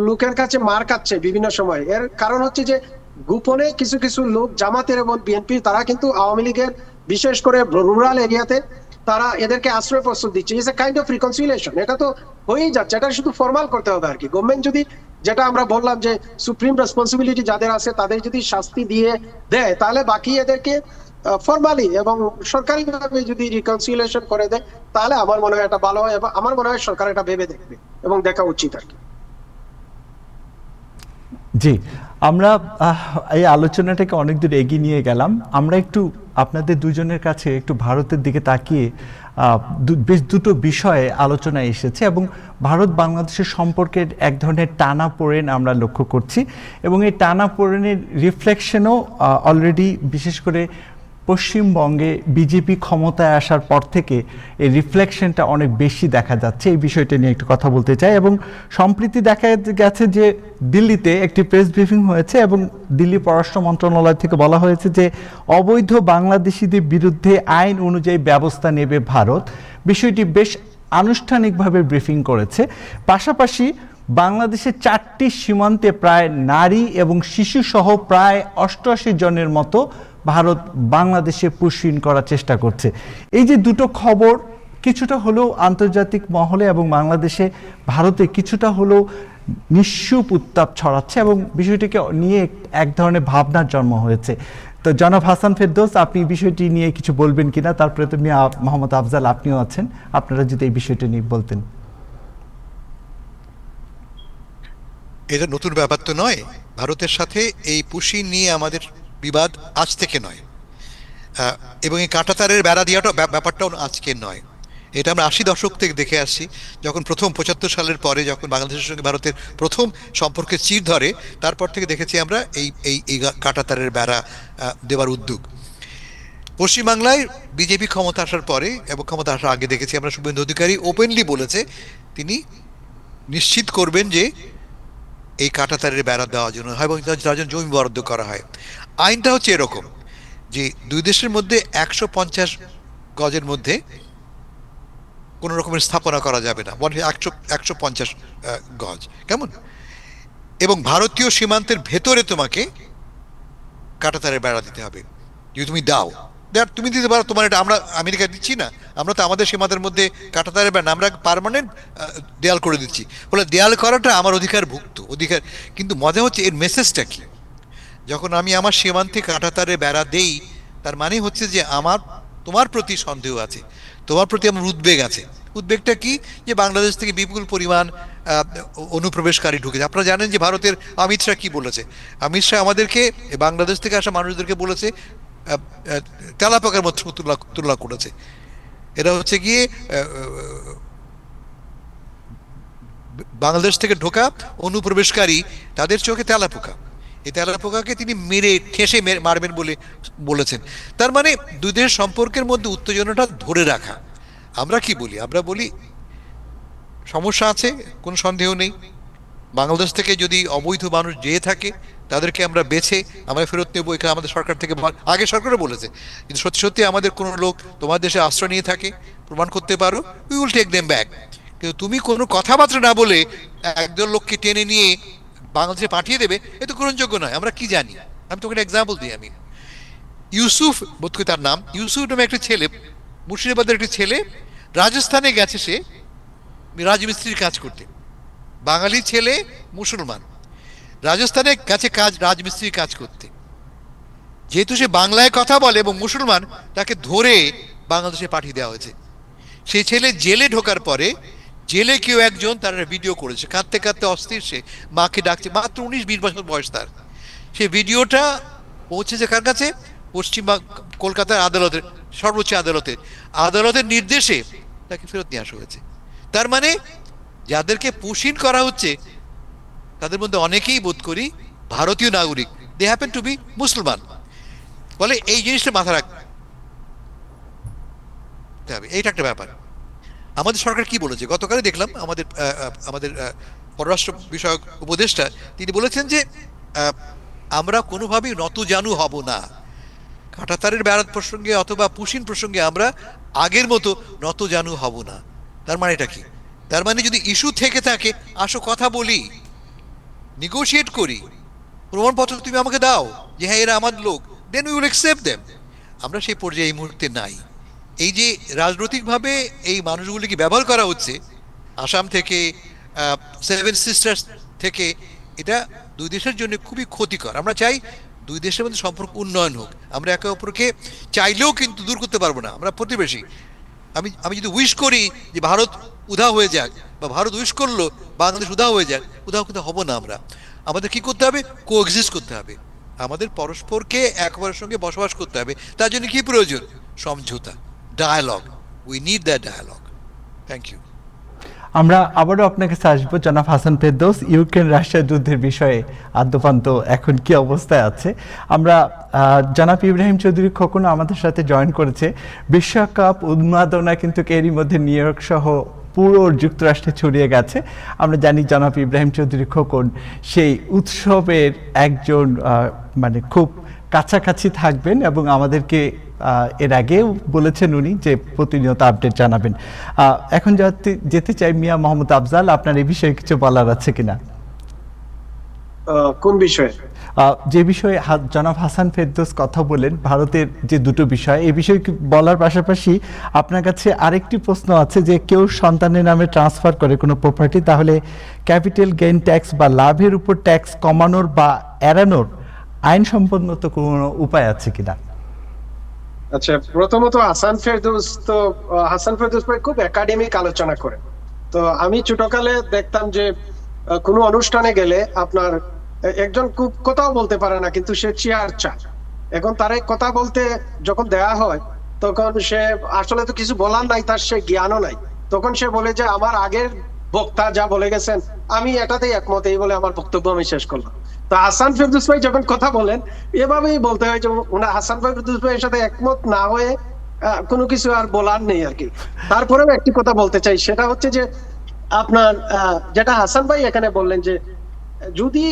লোকের কাছে মার খাচ্ছে বিভিন্ন সময়। এর কারণ হচ্ছে যে গোপনে কিছু কিছু লোক জামাতের এবং বিএনপির, তারা কিন্তু আওয়ামী লীগের বিশেষ করে রুরাল এরিয়াতে তারা এদেরকে আশ্রয় প্রস্তুত দিচ্ছে। It's a kind of reconciliation. এটা তো হয়েই যাচ্ছে, এটা শুধু ফর্মাল করতে হবে আর কি। গভর্নমেন্ট যদি, যেটা আমরা বললাম যে সুপ্রিম রেসপন্সিবিলিটি যাদের আছে তাদের যদি শাস্তি দিয়ে দেয়, তাহলে বাকি এদেরকে ফর্মালি এবং সরকারিভাবে যদি রিকনসিলিয়েশন করে দেয়, তাহলে আমার মনে হয় এটা ভালো হয়, এবং আমার মনে হয় সরকার এটা ভেবে দেখবে এবং দেখা উচিত আর কি। জি, আমরা এই আলোচনাটাকে অনেক দূর এগিয়ে নিয়ে গেলাম। আমরা একটু আপনাদের দুজনের কাছে একটু ভারতের দিকে তাকিয়ে বেশ দুটো বিষয়ে আলোচনায় এসেছে, এবং ভারত বাংলাদেশের সম্পর্কের এক ধরনের টানাপোড়েন আমরা লক্ষ্য করছি, এবং এই টানাপোড়েনের রিফ্লেকশনও অলরেডি বিশেষ করে পশ্চিমবঙ্গে বিজেপি ক্ষমতায় আসার পর থেকে এই রিফ্লেকশনটা অনেক বেশি দেখা যাচ্ছে। এই বিষয়টা নিয়ে একটু কথা বলতে চাই। এবং সম্প্রতি দেখা গেছে যে দিল্লিতে একটি প্রেস ব্রিফিং হয়েছে, এবং দিল্লি পররাষ্ট্র মন্ত্রণালয় থেকে বলা হয়েছে যে অবৈধ বাংলাদেশিদের বিরুদ্ধে আইন অনুযায়ী ব্যবস্থা নেবে ভারত। বিষয়টি বেশ আনুষ্ঠানিকভাবে ব্রিফিং করেছে। পাশাপাশি বাংলাদেশের 4টি সীমান্তে প্রায় নারী এবং শিশু সহ প্রায় 88 জনের মতো ভারত বাংলাদেশে পুশিন করার চেষ্টা করছে। এই যে দুটো খবর কিছুটা হলেও আন্তর্জাতিক মহলে এবং বাংলাদেশে ভারতে কিছুটা হলেও নিশ্চুপ উত্তাপ ছড়াচ্ছে, এবং বিষয়টিকে নিয়ে এক ধরনের ভাবনার জন্ম হয়েছে। তো জনাব হাসান ফেরদৌস, আপনি বিষয়টি নিয়ে কিছু বলবেন কিনা? তারপরে তো মোহাম্মদ আফজাল, আপনিও আছেন, আপনারা যদি এই বিষয়টি নিয়ে বলতেন। এটা নতুন ব্যাপার তো নয়, ভারতের সাথে এই পুশিন নিয়ে আমাদের বিবাদ আজ থেকে নয়, এবং এই কাঁটাতারের বেড়া দেওয়াটা ব্যাপারটাও আজকের নয়। এটা আমরা 80 দশক থেকে দেখে আসছি, যখন প্রথম 75 সালের পরে যখন বাংলাদেশের সঙ্গে ভারতের প্রথম সম্পর্কে চির ধরে, তারপর থেকে দেখেছি আমরা এই কাঁটাতারের বেড়া দেওয়ার উদ্যোগ। পশ্চিমবাংলায় বিজেপি ক্ষমতা আসার পরে এবং ক্ষমতা আসার আগে দেখেছি আমরা শুভেন্দু অধিকারী ওপেনলি বলেছে তিনি নিশ্চিত করবেন যে এই কাঁটাতারের বেড়া দেওয়ার জন্য হয় এবং তার জন্য জমি বরাদ্দ করা হয়। আইনটা হচ্ছে এরকম যে দুই দেশের মধ্যে 150 গজের মধ্যে কোনো রকমের স্থাপনা করা যাবে না, 150 গজ, কেমন? এবং ভারতীয় সীমান্তের ভেতরে তোমাকে কাঁটাতারের বেড়া দিতে হবে। যদি তুমি দাও, তুমি দিতে পারো, তোমার এটা আমরা আমেরিকা দিচ্ছি না, আমরা তো আমাদের সীমান্তের মধ্যে কাঁটাতারের বেড়া আমরা পার্মানেন্ট দেয়াল করে দিচ্ছি, বলে দেয়াল করাটা আমার অধিকার। কিন্তু মজা হচ্ছে এর মেসেজটা কি, যখন আমি আমার সীমান্তে কাঁটাতারের বেড়া দেই তার মানে হচ্ছে যে আমার তোমার প্রতি সন্দেহ আছে, তোমার প্রতি আমার উদ্বেগ আছে। উদ্বেগটা কি, যে বাংলাদেশ থেকে বিপুল পরিমাণ অনুপ্রবেশকারী ঢুকেছে। আপনারা জানেন যে ভারতের অমিত শাহ কি বলেছে, অমিত শাহ আমাদেরকে বাংলাদেশ থেকে আসা মানুষদেরকে বলেছে তেলাপোকার মতো তুলনা করেছে। এরা হচ্ছে গিয়ে বাংলাদেশ থেকে ঢোকা অনুপ্রবেশকারী, তাদের চোখে তেলাপোকা। এই তেলাপোকাকে তিনি ঠেসে মারবেন বলে বলেছেন। তার মানে দুই দেশের সম্পর্কের মধ্যে উত্তেজনাটা ধরে রাখা। আমরা কি বলি, আমরা বলি সমস্যা আছে, কোনো সন্দেহ নেই, বাংলাদেশ থেকে যদি অবৈধ মানুষ যেয়ে থাকে তাদেরকে আমরা আমরা ফেরত নেবো, এখানে আমাদের সরকার থেকে আগে সরকারও বলেছে, কিন্তু সত্যি সত্যি আমাদের কোনো লোক তোমার দেশে আশ্রয় নিয়ে থাকে, প্রমাণ করতে পারো, we will take them back. কিন্তু তুমি কোনো কথাবার্তা না বলে একদল লোককে টেনে নিয়ে বাংলাদেশে পাঠিয়ে দেবে, এ তো গ্রহণযোগ্য নয়। আমরা কি জানি, আমি তোকে একটা এক্সাম্পল দিই। আমি ইউসুফ বোধ করি তার নাম, ইউসুফ নামে একটা ছেলে, মুর্শিদাবাদের একটা ছেলে, রাজস্থানে গেছে সে রাজমিস্ত্রির কাজ করতে। বাঙালি ছেলে, মুসলমান, রাজস্থানে গেছে রাজমিস্ত্রির কাজ করতে। যেহেতু সে বাংলায় কথা বলে এবং মুসলমান, তাকে ধরে বাংলাদেশে পাঠিয়ে দেওয়া হয়েছে। সেই ছেলে জেলে ঢোকার পরে জেলে কেউ একজন তার ভিডিও করেছে, কাঁদতে কাঁদতে অস্থির, সে মাকে ডাকছে, মাত্র 19-20 বছর বয়স তার। সে ভিডিওটা পৌঁছেছে কার কাছে? পশ্চিম কলকাতার আদালতের, সর্বোচ্চ আদালতের নির্দেশে তাকে ফেরত নিয়ে আসা হয়েছে। তার মানে যাদেরকে পুশিন করা হচ্ছে তাদের মধ্যে অনেকেই বোধ করি ভারতীয় নাগরিক, দে হ্যাপেন টু বি মুসলমান। বলে এই জিনিসটা মাথা রাখতে হবে, এইটা একটা ব্যাপার। আমাদের সরকার কি বলেছে, গতকালে দেখলাম আমাদের পররাষ্ট্র বিষয়ক উপদেষ্টা তিনি বলেছেন যে আমরা কোনোভাবেই নতজানু হব না কাঁটাতারের বেড়া প্রসঙ্গে অথবা পুশিন প্রসঙ্গে, আমরা আগের মতো নতজানু হব না। তার মানে এটা কি? তার মানে যদি ইস্যু থেকে থাকে, আসো কথা বলি, নেগোশিয়েট করি, প্রমাণপত্র তুমি আমাকে দাও যে হ্যাঁ এরা আমার লোক, then we will accept them. আমরা সেই পর্যায়ে এই মুহূর্তে নাই। এই যে রাজনৈতিকভাবে এই মানুষগুলিকে ব্যবহার করা হচ্ছে আসাম থেকে, সেভেন সিস্টার্স থেকে, এটা দুই দেশের জন্য খুবই ক্ষতিকর। আমরা চাই দুই দেশের মধ্যে সম্পর্ক উন্নয়ন হোক, আমরা একে অপরকে চাইলেও কিন্তু দূর করতে পারবো না, আমরা প্রতিবেশী। আমি যদি উইশ করি যে ভারত উধাও হয়ে যাক, বা ভারত উইশ করলো বাংলাদেশ উধাও হয়ে যাক, উধাও কিন্তু হব না। আমাদের কি করতে হবে? কোএক্সিস্ট করতে হবে, আমাদের পরস্পরকে একবারের সঙ্গে বসবাস করতে হবে। তার জন্য কি প্রয়োজন? সমঝোতা, dialogue. We need that dialogue. Thank you. আমরা আবারও আপনার কাছে আসবো জনাব হাসান ফেরদৌস, ইউক্রেন রাশিয়া যুদ্ধের বিষয়ে আদ্যপান্ত এখন কি অবস্থায় আছে। আমরা জনাব ইব্রাহিম চৌধুরী খোকন আমাদের সাথে জয়েন করেছে। বিশ্বকাপ উন্মাদনা কিন্তু এরই মধ্যে নিউ ইয়র্ক সহ পুরো যুক্তরাষ্ট্রে ছড়িয়ে গেছে। আমরা জানি জনাব ইব্রাহিম চৌধুরী খোকন সেই উৎসবের একজন মানে খুব কাছাকাছি থাকবেন এবং আমাদেরকে এর আগেও বলেছেন উনি যে প্রতিনিয়ত আপডেট জানাবেন। এখন যেতে চাই মিয়া মোহাম্মদ আফজাল, আপনার এই বিষয়ে কিছু বলার আছে কিনা? কোন বিষয়ে? যে বিষয়ে জনাব হাসান ফেরদৌস কথা বলেন, ভারতের যে দুটো বিষয়, এই বিষয়ে বলার পাশাপাশি আপনার কাছে আরেকটি প্রশ্ন আছে যে কেউ সন্তানের নামে ট্রান্সফার করে কোনো প্রপার্টি, তাহলে ক্যাপিটাল গেইন ট্যাক্স বা লাভের উপর ট্যাক্স কমানোর বা এড়ানোর আইনসম্পন্ন কোনো উপায় আছে কিনা? আচ্ছা, প্রথমত হাসান ফেরদৌস ভাই খুব একাডেমিক আলোচনা করে। তো আমি ছোটকালে দেখতাম যে কোনো অনুষ্ঠানে গেলে আপনার একজন খুব কথাও বলতে পারে না, কিন্তু সে চেয়ার চায়। এখন তার কথা বলতে যখন দেয়া হয় তখন সে আসলে তো কিছু বলার নাই, তার সে জ্ঞানও নাই, তখন সে বলে যে আমার আগের বক্তা যা বলে গেছেন আমি এটাতেই একমত, এই বলে আমার বক্তব্য আমি শেষ করলাম। তো হাসান ফেরদৌস ভাই যখন কথা বলেন এভাবেই বলতে হয় যে হাসান ফেরদৌস ভাইয়ের সাথে একমত না হয়ে কোনো কিছু আর বলার নেই আর কি। তারপরেও একটি কথা বলতে চাই, সেটা হচ্ছে যে আপনার যেটা হাসান ভাই এখানে বললেন যে যদি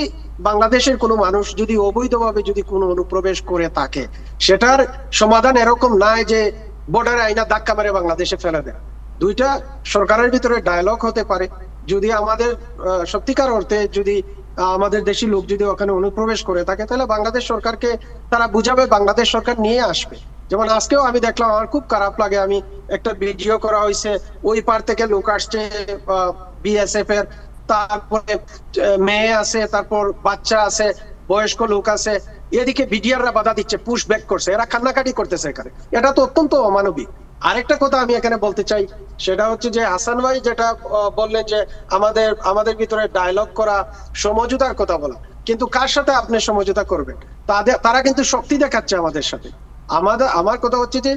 বাংলাদেশের কোনো মানুষ যদি অবৈধভাবে যদি কোনো অনুপ্রবেশ করে থাকে, সেটার সমাধান এরকম নাই যে বর্ডারে আইনা ধাক্কা মেরে বাংলাদেশে ফেলে দেয়। দুইটা সরকারের ভিতরে ডায়ালগ হতে পারে। যদি আমাদের সত্যিকার অর্থে যদি আমাদের দেশি লোক যদি ওখানে অনুপ্রবেশ করে থাকে, তাহলে বাংলাদেশ সরকারকে তারা বুঝাবে, বাংলাদেশ সরকার নিয়ে আসবে। যেমন আজকেও আমি দেখলাম, আমার খুব খারাপ লাগে, আমি একটা ভিডিও করা হয়েছে, ওই পার থেকে লোক আসছে বিএসএফ এর, তারপরে মেয়ে আছে, তারপর বাচ্চা আছে, বয়স্ক লোক আছে, এদিকে বিডিআররা বাধা দিচ্ছে, পুশ ব্যাক করছে, এরা কান্নাকাটি করতেছে এখানে। এটা তো অত্যন্ত অমানবিক। আরেকটা কথা আমি এখানে বলতে চাই, সেটা হচ্ছে যে হাসান ভাই যেটা বললেন যে আমাদের ভিতরে ডায়লগ করা, সমঝোতার কথা বলা, কিন্তু কার সাথে আপনি সমঝোতা করবেন? তারা কিন্তু শক্তি দেখাচ্ছে আমাদের সাথে। আমার কথা হচ্ছে যে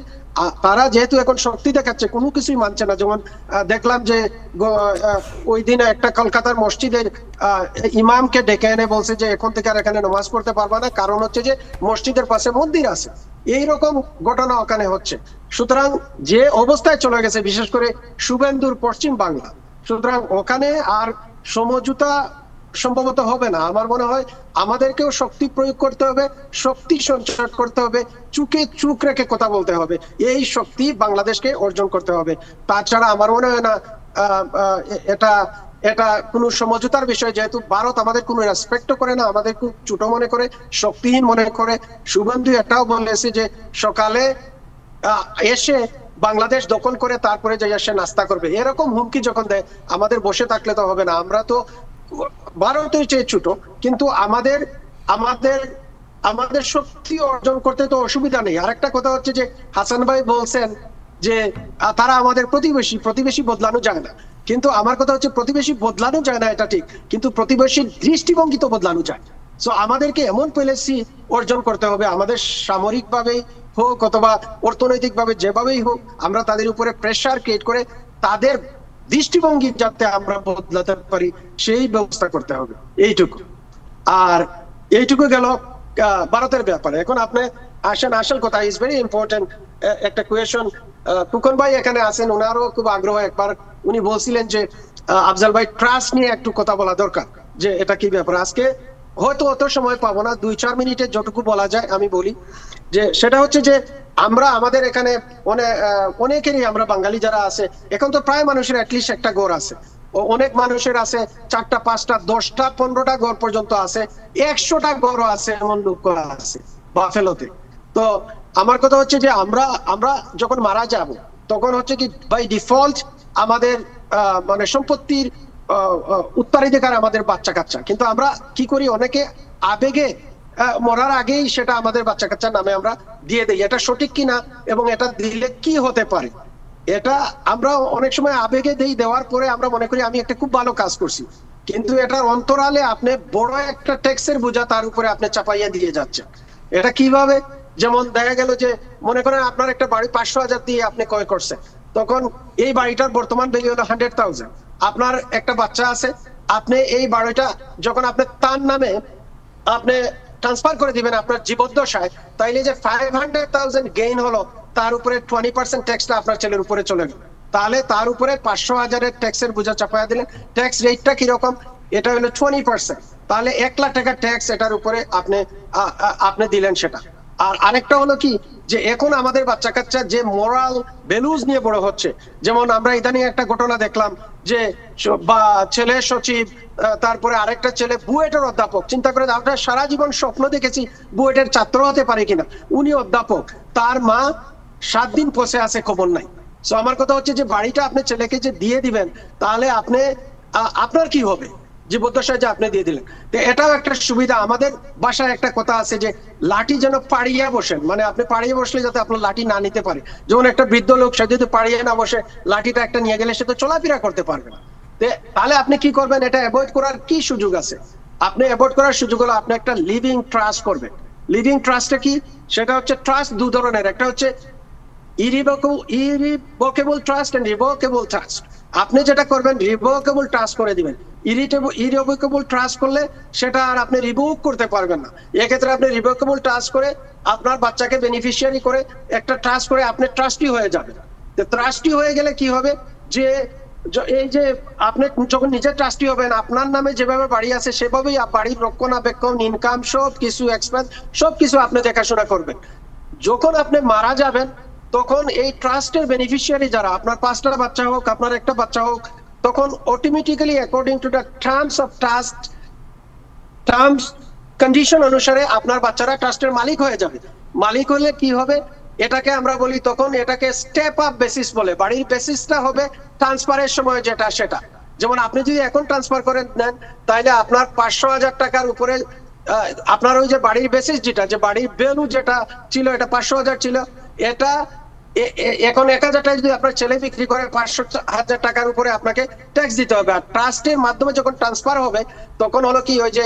তারা যেহেতু এখন শক্তি দেখাচ্ছে, কোনো কিছুই মানছে না। যেমন দেখলাম যে ওই দিনে একটা কলকাতার মসজিদের ইমামকে ডেকে এনে বলছে যে এখন থেকে আর এখানে নামাজ পড়তে পারবা না, কারণ হচ্ছে যে মসজিদের পাশে মন্দির আছে। এইরকম ঘটনা ওখানে হচ্ছে। সুতরাং যে অবস্থায় চলে গেছে, বিশেষ করে শুভেন্দুর পশ্চিম বাংলা, সুতরাং ওখানে আর সমঝোতা সম্ভবত হবে না। আমার মনে হয় আমাদেরকেও শক্তি প্রয়োগ করতে হবে, শক্তি সঞ্চার করতে হবে, চুকে চুক রেখে কথা বলতে হবে। এই শক্তি বাংলাদেশকে অর্জন করতে হবে। তাছাড়া আমার মনে হয় না এটা এটা কোনো সমঝোতার বিষয়, যেহেতু ভারত আমাদের কোনো রেসপেক্ট করে না, আমাদের খুব ছোট মনে করে, শক্তিহীন মনে করে। শুভেন্দু এটাও বলেছে যে সকালে এসে বাংলাদেশ দখল করে তারপরে যাই এসে নাস্তা করবে, এরকম হুমকি যখন দেয়, আমাদের বসে থাকলে তো হবে না। আমরা তো ভারতের চেয়ে ছোট, কিন্তু আমাদের আমাদের আমাদের শক্তি অর্জন করতে তো অসুবিধা নেই। আরেকটা কথা হচ্ছে যে হাসান ভাই বলছেন যে তারা আমাদের প্রতিবেশী বদলানো যায় না, কিন্তু আমার কথা হচ্ছে প্রতিবেশী বদলানো যায় না এটা ঠিক, কিন্তু প্রতিবেশীর দৃষ্টিভঙ্গি তো বদলানো যায়। সো আমাদেরকে এমন পলিসি অর্জন করতে হবে, আমাদের সামরিক ভাবেই হোক অথবা অর্থনৈতিক ভাবে যেভাবেই হোক, আমরা তাদের উপরে প্রেসার ক্রিয়েট করে তাদের দৃষ্টিভঙ্গি যাতে আমরা বদলাতে পারি সেই ব্যবস্থা করতে হবে। এইটুকু। আর এইটুকু গেল ভারতের ব্যাপারে। এখন আপনি আসেন আসল কথা, ইজ ভেরি ইম্পর্টেন্ট একটা কোয়েশন। টুকন ভাই এখানে আছেন, ওনারও খুব আগ্রহ। একবার উনি বলছিলেন যে আফজাল ভাই ট্রাস্ট নিয়ে একটু কথা বলা দরকার, যে এটা কি ব্যাপার। আজকে হয়তো অত সময় পাবো না, 2-4 মিনিটে যতটুকু বলা যায় আমি বলি। যে সেটা হচ্ছে যে আমরা আমাদের এখানে অনেকেরই, আমরা বাঙালি যারা আছে, এখন তো প্রায় মানুষের অ্যাটলিস্ট একটা ঘর আছে, অনেক মানুষের আছে 4টা 5টা 10টা 15টা ঘর পর্যন্ত আছে, 100টা ঘরও আছে, এমন লোক আছে বাফেলোতে। তো আমার কথা হচ্ছে যে আমরা যখন মারা যাব, তখন হচ্ছে কি বাই ডিফল্ট আমাদের মানে সম্পত্তির উত্তরাধিকার আমাদের বাচ্চা কাচ্চা, কিন্তু আমরা কি করি, অনেকে আবেগে মরার আগেই সেটা আমাদের বাচ্চা কাচ্চার নামে আমরা দিয়ে দেই। এটা সঠিক কিনা এবং এটা দিলে কি হতে পারে, এটা আমরা অনেক সময় আবেগে দেওয়ার পরে আমরা মনে করি আমি একটা খুব ভালো কাজ করছি, কিন্তু এটার অন্তরালে আপনি বড় একটা ট্যাক্সের বোঝা তার উপরে আপনি চাপাইয়া দিয়ে যাচ্ছেন। এটা কিভাবে? যেমন দেখা গেল যে মনে করেন আপনার একটা বাড়ি 500,000 দিয়ে আপনি ক্রয় করছেন, তখন এই বাড়িটার বর্তমান ভ্যালু হলো 100,000। আপনার একটা বাচ্চা আছে, আপনি এই বাড়িটা যখন আপনি তার নামে আপনি ট্রান্সফার করে দিবেন আপনার জীবদ্দশায়, তাইলে যে 500,000 গেইন হলো, তার উপরে 20% ট্যাক্সটা আপনার ছেলের উপরে চলে গেল। তাহলে তার উপরে 500,000-এর ট্যাক্সের বোঝা চাপায়া দিলেন। ট্যাক্স রেটটা কিরকম? এটা হলো 20%। তাহলে 1 লাখ টাকা ট্যাক্স এটার উপরে আপনি দিলেন সেটা। আর আরেকটা হলো কি, যে এখন আমাদের বাচ্চা কাচ্চা যে মোরাল ভ্যালুজ নিয়ে বড় হচ্ছে, যেমন আমরা ইদানিং একটা ঘটনা দেখলাম যে ছেলে সচিব, তারপরে আরেকটা ছেলে বুয়েটের অধ্যাপক। চিন্তা করে, আমরা সারা জীবন স্বপ্ন দেখেছি বুয়েটের ছাত্র হতে পারে কিনা, উনি অধ্যাপক, তার মা 7 দিন বসে আছে, খবর নাই। সো আমার কথা হচ্ছে যে বাড়িটা আপনি ছেলেকে যে দিয়ে দিবেন, তাহলে আপনার কি হবে জীবদ্দশায় যে আপনি দিয়ে দিলেন। তো এটাও একটা সুবিধা। আমাদের বাসায় একটা কথা আছে যে লাঠি যেন পাড়িয়ে বসেন, মানে আপনি পাড়িয়ে বসলে যাতে আপনার লাঠি না নিতে পারে। যেমন একটা বৃদ্ধ লোক, সে যদি পাড়িয়ে না বসে, লাঠিটা একটা নিয়ে গেলে সে তো চলাফেরা করতে পারবে না। তাহলে আপনি কি করবেন? এটা অ্যাভয়েড করার কি সুযোগ আছে? আপনি অ্যাভয়েড করার সুযোগ হলো আপনি একটা লিভিং ট্রাস্ট করবেন। লিভিং ট্রাস্টটা কি? সেটা হচ্ছে ট্রাস্ট 2 ধরনের, একটা হচ্ছে ইরিভোকেবল ট্রাস্ট এন্ড রিভোকেবল ট্রাস্ট। আপনি যেটা করবেন, রিভোকেবল ট্রাস্ট করে দিবেন। ইরিভোকেবল ট্রাস্ট করলে সেটা আর আপনি রিভোক করতে পারবেন না। এক্ষেত্রে আপনি রিভোকেবল ট্রাস্ট করে আপনার বাচ্চাকে বেনিফিশিয়ারি করে একটা ট্রাস্ট করে আপনি ট্রাস্টি হয়ে যাবেন। তো ট্রাস্টি হয়ে গেলে কি হবে, যে এই যে আপনি যখন নিজে ট্রাস্টি হবেন, আপনার নামে যেভাবে বাড়ি আছে সেভাবেই বাড়ির রক্ষণাবেক্ষণ, ইনকাম, সব কিছু এক্সপেন্স সবকিছু আপনি দেখাশোনা করবেন। যখন আপনি মারা যাবেন তখন এই ট্রাস্টের বেনিফিশিয়ারি যারা, আপনার 5টা বাচ্চা হোক, আপনার একটা বাচ্চা হোক, তখন automatically according to the terms of trust, terms condition অনুসারে আপনার বাচ্চারা ট্রাস্টের মালিক হয়ে যাবে। মালিক হলে কি হবে, এটাকে আমরা বলি তখন এটাকে স্টেপ আপ বেসিস বলে। বাড়ির বেসিসটা হবে ট্রান্সফারের সময় যেটা সেটা। যেমন আপনি যদি এখন ট্রান্সফার করে নেন তাহলে আপনার 500,000 টাকার উপরে আপনার ওই যে বাড়ির বেসিস যেটা, যে বাড়ির ভ্যালু যেটা ছিল এটা 500,000 ছিল, এটা এখন 1,000 টাকা যদি আপনার ছেলে বিক্রি করে 500,000 টাকার উপরে আপনাকে ট্যাক্স দিতে হবে। আর ট্রাস্টের মাধ্যমে যখন ট্রান্সফার হবে তখন হলো কি, ওই যে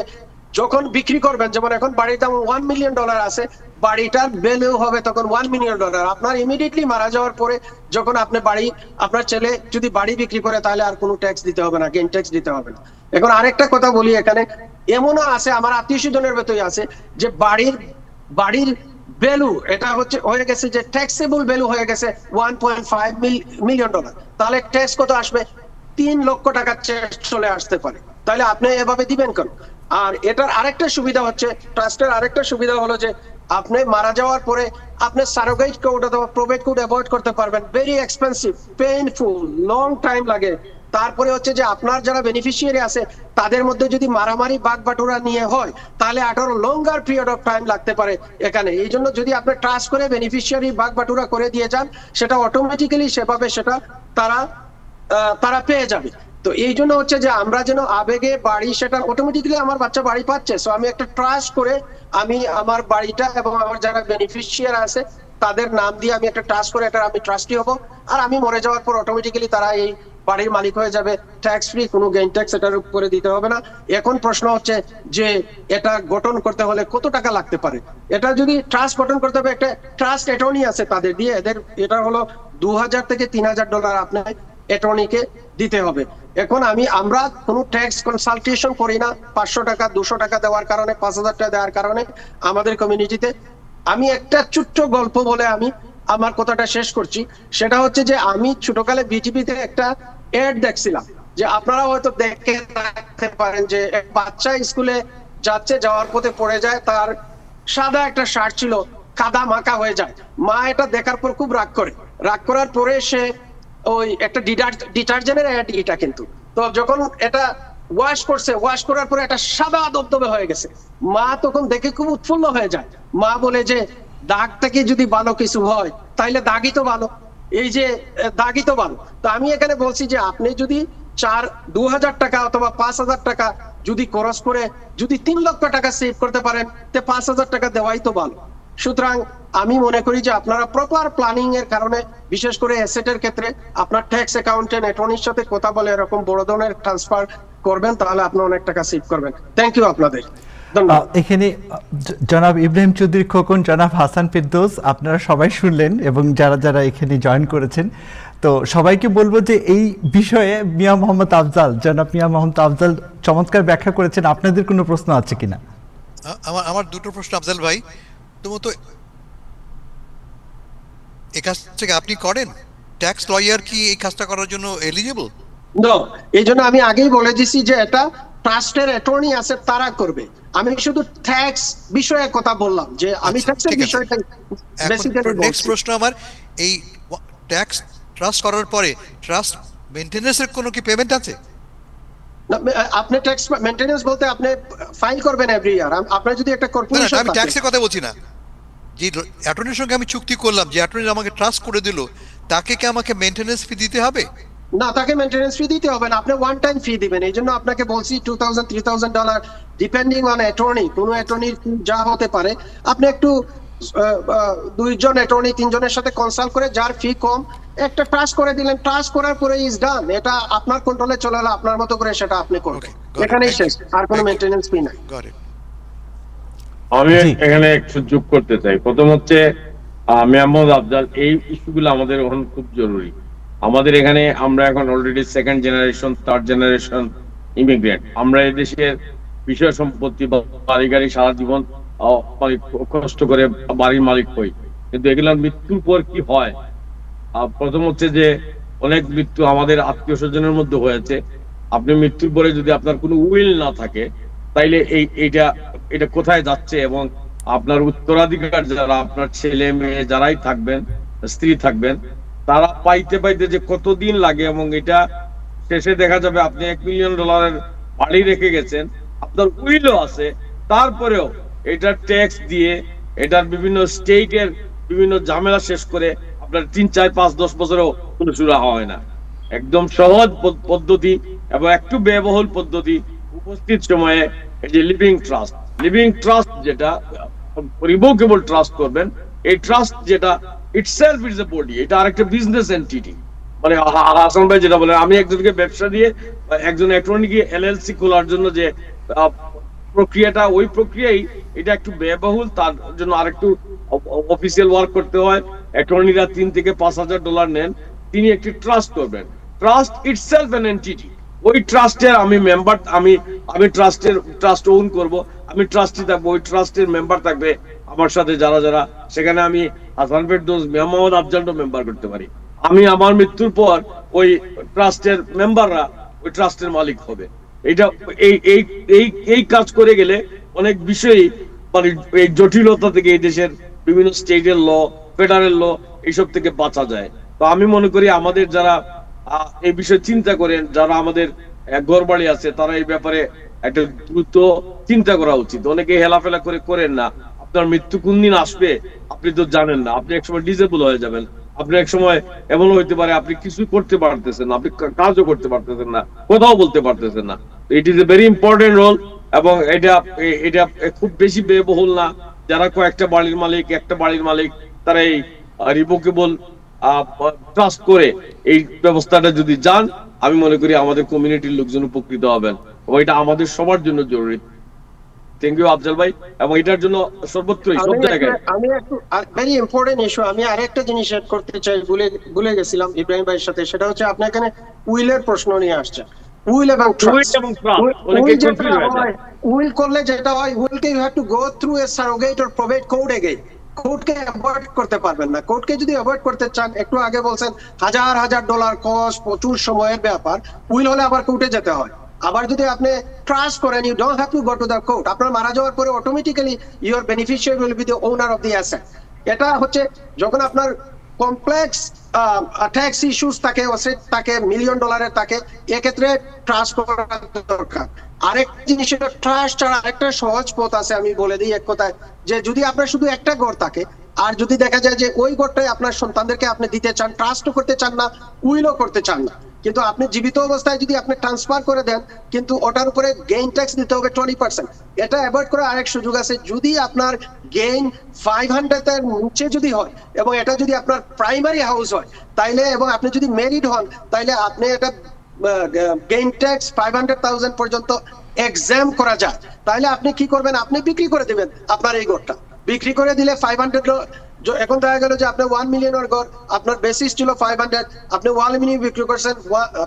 যখন বিক্রি করবেন, যেমন এখন বাড়ির দাম $1 মিলিয়ন আছে, বাড়িটার ভ্যালু হবে তখন $1 মিলিয়ন। আপনার ইমিডিয়েটলি মারা যাওয়ার পরে যখন আপনি বাড়ি, আপনার ছেলে যদি বাড়ি বিক্রি করে তাহলে আর কোনো ট্যাক্স দিতে হবে না, গেইন ট্যাক্স দিতে হবে না। এখন আরেকটা কথা বলি, এখানে এমনও আছে, আমার আত্মীয় স্বজনের ভেতরে আছে যে বাড়ির ভ্যালু এটা হচ্ছে হয়ে গেছে যে ট্যাক্সেবল ভ্যালু হয়ে গেছে $1.5 মিলিয়ন। তাহলে ট্যাক্স কত আসবে? 3 লক্ষ টাকা চলে আসতে পারে। তাহলে আপনি এভাবে দিবেন কেন? আর এটার আরেকটা সুবিধা হচ্ছে, ট্রাস্টের আরেকটা সুবিধা হলো যে আপনি মারা যাওয়ার পরে আপনি সারোগেট কোড অথবা প্রবেট কোড অ্যাভয়েড করতে পারবেন। Very expensive, painful, long time লাগে। তারপরে হচ্ছে যে আপনার যারা বেনিফিশিয়ারি আছে তাদের মধ্যে যদি মারামারি বাগ বাটুরা নিয়ে হয় তাহলে আরো লঙ্গার পিরিয়ড অফ টাইম লাগতে পারে এখানে। এই জন্য যদি আপনি ট্রাস্ট করে বেনিফিশিয়ারি বাগ বাটুরা করে দিয়ে যান, সেটা অটোমেটিক্যালি সেভাবে সেটা তারা পেয়ে যাবে। তো এই জন্য হচ্ছে যে আমরা যেন আবেগে বাড়ি, সেটা অটোমেটিক্যালি আমার বাচ্চা বাড়ি পাচ্ছে, সো আমি একটা ট্রাস্ট করে আমি আমার বাড়িটা এবং আমার যারা বেনিফিশিয়ার আছে তাদের নাম দিয়ে আমি একটা ট্রাস্ট করে এটা আমি ট্রাস্টি হব। আর আমি মরে যাওয়ার পর অটোমেটিক্যালি তারা এই বাড়ির মালিক হয়ে যাবে, ট্যাক্স ফ্রি, কোনো গেইন ট্যাক্স এটার উপরে দিতে হবে না। এখন প্রশ্ন হচ্ছে যে এটা গঠন করতে হলে কত টাকা লাগতে পারে। এটা যদি ট্রাস্ট গঠন করতে হবে, একটা ট্রাস্ট অ্যাটর্নি আছে তাদের দিয়ে, এটা হলো $2,000 থেকে $3,000 আপনি অ্যাটর্নিকে দিতে হবে। এখন আমরা কোনো ট্যাক্স কনসালটেশন করি না 500 টাকা 200 টাকা দেওয়ার কারণে, 5,000 টাকা দেওয়ার কারণে আমাদের কমিউনিটিতে। আমি একটা ছোট্ট গল্প বলে আমি আমার কথাটা শেষ করছি। সেটা হচ্ছে যে আমি ছোটকালে বিটিভিতে একটা অ্যাড দেখছিলাম, যে আপনারা হয়তো দেখে থাকতে পারেন, যে এক বাচ্চা স্কুলে যাচ্ছে, যাওয়ার পথে পড়ে যায়, তার সাদা একটা শার্ট ছিল কাদা মাখা হয়ে যায়। মা এটা দেখার পর খুব রাগ করার পরে সে ওই একটা ডিটারজেন্টের অ্যাড এটা কিন্তু, তো যখন এটা ওয়াশ করার পরে একটা সাদা দবদবে হয়ে গেছে, মা তখন দেখে খুব উৎফুল্ল হয়ে যায়। মা বলে যে দাগ থেকে যদি ভালো কিছু হয় তাইলে দাগই তো ভালো, এই যে দাগই তো ভালো। তো আমি এখানে বলছি যে আপনি যদি 2,000 টাকা অথবা 5,000 টাকা যদি খরচ করে যদি 3 লক্ষ টাকা সেভ করতে পারেন, তে 5,000 টাকা দেওয়াই তো ভালো। সুতরাং আমি মনে করি যে আপনারা প্রপার প্ল্যানিং এর কারণে, বিশেষ করে অ্যাসেটের ক্ষেত্রে আপনার ট্যাক্স অ্যাকাউন্টেন্ট অ্যাটর্নির সাথে কথা বলে এরকম বড় ধরনের ট্রান্সফার করবেন, তাহলে আপনি অনেক টাকা সেভ করবেন। থ্যাংক ইউ আপনাদের, ধন্যবাদ। এখানে জনাব ইব্রাহিম চৌধুরী খোকন, জনাব হাসান ফেরদৌস, আপনারা সবাই শুনলেন এবং যারা যারা এখানে জয়েন করেছেন, তো সবাইকে বলবো যে এই বিষয়ে জনাব মিয়া মোহাম্মদ আফজাল চমৎকার ব্যাখ্যা করেছেন। আপনাদের কোনো প্রশ্ন আছে কিনা? আমার দুটো প্রশ্ন আফজাল ভাই। তো এই কাজটাকে আপনি করেন? ট্যাক্স লয়ার কি এই কাজটা করার জন্য এলিজিবল? নো, এই জন্য আমি আগেই বলে দিছি যে এটা ট্রাস্টের অ্যাটর্নি আছে তারা করবে। আমি শুধু ট্যাক্স বিষয়ে কথা বললাম, যে আমি ট্যাক্সের বিষয়টা বেসিক্যালি বলছি। নেক্সট প্রশ্ন আমার, এই ট্যাক্স ট্রাস্ট করার পরে ট্রাস্ট মেইনটেনেন্সের কোনো কি পেমেন্ট আছে? আপনি ট্যাক্স মেইনটেনেন্স বলতে আপনি ফাইল করবেন এভরি ইয়ার। আপনার যদি একটা কর্পোরেশন, আমি ট্যাক্সের কথা বলছি না, যে অ্যাটর্নির সঙ্গে আমি চুক্তি করলাম, যে অ্যাটর্নি আমাকে ট্রাস্ট করে দিল, তাকে কি আমাকে মেইনটেনেন্স ফি দিতে হবে? না, তাকে মেইনটেনেন্স ফি দিতে হবে না, আপনি ওয়ান টাইম ফি দিবেন। এই জন্য আপনাকে বলছি $2,000 $3,000 ডিপেন্ডিং অন অ্যাটর্নি, কোন অ্যাটর্নির যা হতে পারে। আপনি একটু 2 জন অ্যাটর্নি 3 জনের সাথে কনসাল্ট করে যার ফি কম একটা ট্রাস্ট করে দিলেন, ট্রাস্ট করার পরে ইজ ডান। এটা আপনার কন্ট্রোলে চলে এলো, আপনার মতো করে সেটা আপনি করবেন, এখানেই শেষ, আর কোনো মেইনটেনেন্স ফি নাই। আমি এখানে একটু যোগ করতে চাই। প্রথম হচ্ছে মোহাম্মদ আফজাল, এই ইস্যুগুলো আমাদের এখন খুব জরুরি। আমাদের এখানে আমরা এখন already 2nd generation 3rd generation immigrant. আমরা এই দেশের বিষয় সম্পত্তি বা বাড়ি গাড়ি সারা জীবন কষ্ট করে বাড়ির মালিক হই, কিন্তু এগুলোর মৃত্যুর পর কি হয়? প্রথম হচ্ছে যে অনেক মৃত্যু আমাদের আত্মীয় স্বজনের মধ্যে হয়েছে। আপনি মৃত্যুর পরে যদি আপনার কোনো উইল না থাকে, তাইলে এটা কোথায় যাচ্ছে, এবং আপনার উত্তরাধিকার যারা আপনার ছেলে মেয়ে যারাই থাকবেন, স্ত্রী থাকবেন, তারা পাইতে পাইতে যে কতদিন লাগে, এবং এটা শেষে দেখা যাবে আপনি $1 মিলিয়ন বাড়ি রেখে গেছেন, আপনার উইলও আছে, তারপরেও এটা ট্যাক্স দিয়ে এটার বিভিন্ন স্টেটের বিভিন্ন ঝামেলা শেষ করে আপনার 3, 4, 5, 10 বছরেও কোনো শুরু হয় না। একদম সহজ পদ্ধতি এবং একটু ব্যয়বহুল পদ্ধতি উপস্থিত সময়ে এই যে লিভিং ট্রাস্ট যেটা রিভোকেবল ট্রাস্ট করবেন, এই ট্রাস্ট যেটা ইটসেলফ ইজ এ বডি, এটা আরেকটা বিজনেস এন্টিটি। মানে হাসান ভাই যেটা বলে, আমি একজনকে ব্যবসা দিয়ে একজন অ্যাটর্নিকে এলএলসি খোলার জন্য যে প্রক্রিয়াটা, ওই প্রক্রিয়াই এটা একটু ব্যয়বহুল, তার জন্য আরেকটু অফিসিয়াল ওয়ার্ক করতে হয়। অ্যাটর্নিরা $3,000 থেকে $5,000 নেন। তিনি একটি ট্রাস্ট করবেন, ট্রাস্ট ইটসেলফ এন এন্টিটি। ওই ট্রাস্টের আমি মেম্বার, আমি ট্রাস্ট ওন করব, আমি ট্রাস্টি থাকবো, ওই ট্রাস্টের মেম্বার থাকবে আমার সাথে যারা যারা, সেখানে আমি হাসান ফেরদৌস, মোহাম্মদ আফজালও মেম্বার করতে পারি। আমি আমার মৃত্যুর পর ওই ট্রাস্টের মেম্বাররা ওই ট্রাস্টের মালিক হবে। এটা এই কাজ করে গেলে অনেক বিষয়ই মানে এই জটিলতা থেকে এই দেশের বিভিন্ন স্টেটের ল, ফেডারেল ল, এইসব থেকে বাঁচা যায়। তো আমি মনে করি আমাদের যারা এই বিষয়ে চিন্তা করেন, যারা আমাদের ঘরবাড়ি আছে, তারা এই ব্যাপারে একটা দ্রুত চিন্তা করা উচিত। অনেকে হেলাফেলা করেন না। আপনার মৃত্যু কোন দিন আসবে আপনি তো জানেন না। আপনি একসময় ডিসেবল হয়ে যাবেন, আপনি এক সময় এমন হইতে পারে আপনি কিছু করতে পারতেছেন না, আপনি কাজও করতে পারতেছেন না, কথাও বলতে পারতেছেন না। It is a very important role, এবং এটা খুব বেশি ব্যয়বহুল না। যারা একটা বাড়ির মালিক তারা এই রিভোকেবল ট্রাস্ট করে এই ব্যবস্থাটা যদি যান, আমি মনে করি আমাদের কমিউনিটির লোকজন উপকৃত হবেন, এবং এটা আমাদের সবার জন্য জরুরি। থ্যাংক ইউ আফজাল ভাই, এবং এটার জন্য সর্বত্রই সব জায়গায় আমি একটু ভেরি ইম্পর্টেন্ট ইস্যু, আমি আরেকটা জিনিস এড করতে চাই, ভুলে গেছিলাম ইব্রাহিম ভাইয়ের সাথে। সেটা হচ্ছে আপনি এখানে উইলের প্রশ্ন নিয়ে আসছেন। উইল এবং ট্রাস্ট, উইল করলে যেটা হয়, উইলকে you have to go through a surrogate or probate code again. কোর্টকে অ্যাভয়েড করতে পারবেন না। কোর্টকে যদি অ্যাভয়েড করতে চান, একটু আগে বলছেন $1,000 কস্ট, প্রচুর সময়ের ব্যাপার। উইল হলে আবার কোর্টে যেতে হয়। আবার যদি আপনি ট্রাস্ট করেন, you don't have to go to the court. আপনার মারা যাওয়ার পরে automatically your beneficiary will be the owner of the asset. এটা হচ্ছে যখন আপনার কমপ্লেক্স ট্যাক্স ইস্যুস থাকে, অ্যাসেট থাকে, $1 মিলিয়ন থাকে, এক্ষেত্রে ট্রাস্ট করা দরকার। আরেকটা জিনিস, ট্রাস্ট ছাড়া আরেকটা সহজ পথ আছে, আমি বলে দিই এক কথায়, যে যদি আপনার শুধু একটা ঘর থাকে, আর যদি দেখা যায় যে ওই ঘরটাই আপনার সন্তানদেরকে আপনি দিতে চান, ট্রাস্টও করতে চান না, উইলও করতে চান না, কিন্তু আপনি জীবিত অবস্থায় যদি আপনি ট্রান্সফার করে দেন, কিন্তু ওটার উপরে গেইন ট্যাক্স দিতে হবে 20%। এটা অ্যাভয়েড করার আরেক সুযোগ আছে। যদি আপনার গেইন 500 এর নিচে যদি হয়, এবং এটা যদি আপনার প্রাইমারি হাউস হয়, তাইলে, এবং আপনি যদি ম্যারিড হন, তাইলে আপনি এটা গেইন ট্যাক্স 500,000 পর্যন্ত এক্সাম করা যায়। তাহলে আপনি কি করবেন? আপনি বিক্রি করে দিবেন আপনার এই ঘরটা। বিক্রি করে দিলে 500, এখন দেখা গেল যে আপনার 1 মিলিয়নের ঘর, আপনার বেসিস ছিল 500, আপনি 1 মিলিয়ন বিক্রি করছেন,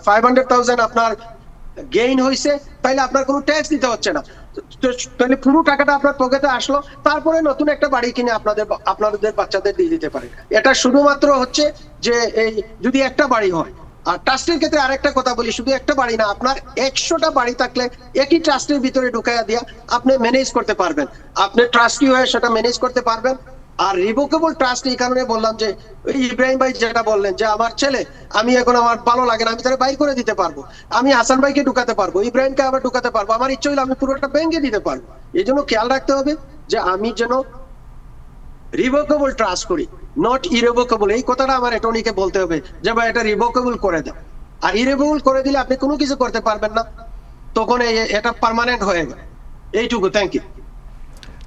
500,000 আপনার গেইন হয়েছে, তাইলে আপনার কোনো ট্যাক্স দিতে হচ্ছে না। তাহলে পুরো টাকাটা আপনার পকেটে আসলো, তারপরে নতুন একটা বাড়ি কিনে আপনাদের বাচ্চাদের দিয়ে দিতে পারেন। এটা শুধুমাত্র হচ্ছে যে এই যদি একটা বাড়ি হয়। আর ট্রাস্টের ক্ষেত্রে আরেকটা কথা বলি, শুধু একটা বাড়ি না, আপনার 100টা বাড়ি থাকলে একই ট্রাস্টের ভিতরে ঢুকাইয়া দিয়া আপনি ম্যানেজ করতে পারবেন, আপনি ট্রাস্টি হয়ে সেটা ম্যানেজ করতে পারবেন। আর রিভোকেবল ট্রাস্ট এই কারণে বললাম যে ইব্রাহিম ভাই যেটা বললেন যে আমার ছেলে, আমি এখন আমার ভালো লাগে না, আমি তারা বাইর করে দিতে পারবো, আমি হাসান ভাইকে ঢুকাতে পারবো, ইব্রাহিমকে আবার ঢুকাতে পারবো, আমার ইচ্ছে হইলে আমি পুরোটা ব্যাংকে দিতে পারবো। এই জন্য খেয়াল রাখতে হবে যে আমি যেন রিভোকেবল ট্রাস্ট করি, নট ইরেভোকেবল। এই কথাটা আমার অ্যাটর্নিকে বলতে হবে যে ভাই এটা রিভোকেবল করে দেন। আর ইরেভোকেবল করে দিলে আপনি কোনো কিছু করতে পারবেন না, তখন এটা পার্মানেন্ট হয়ে গেল। এইটুকু, থ্যাংক ইউ।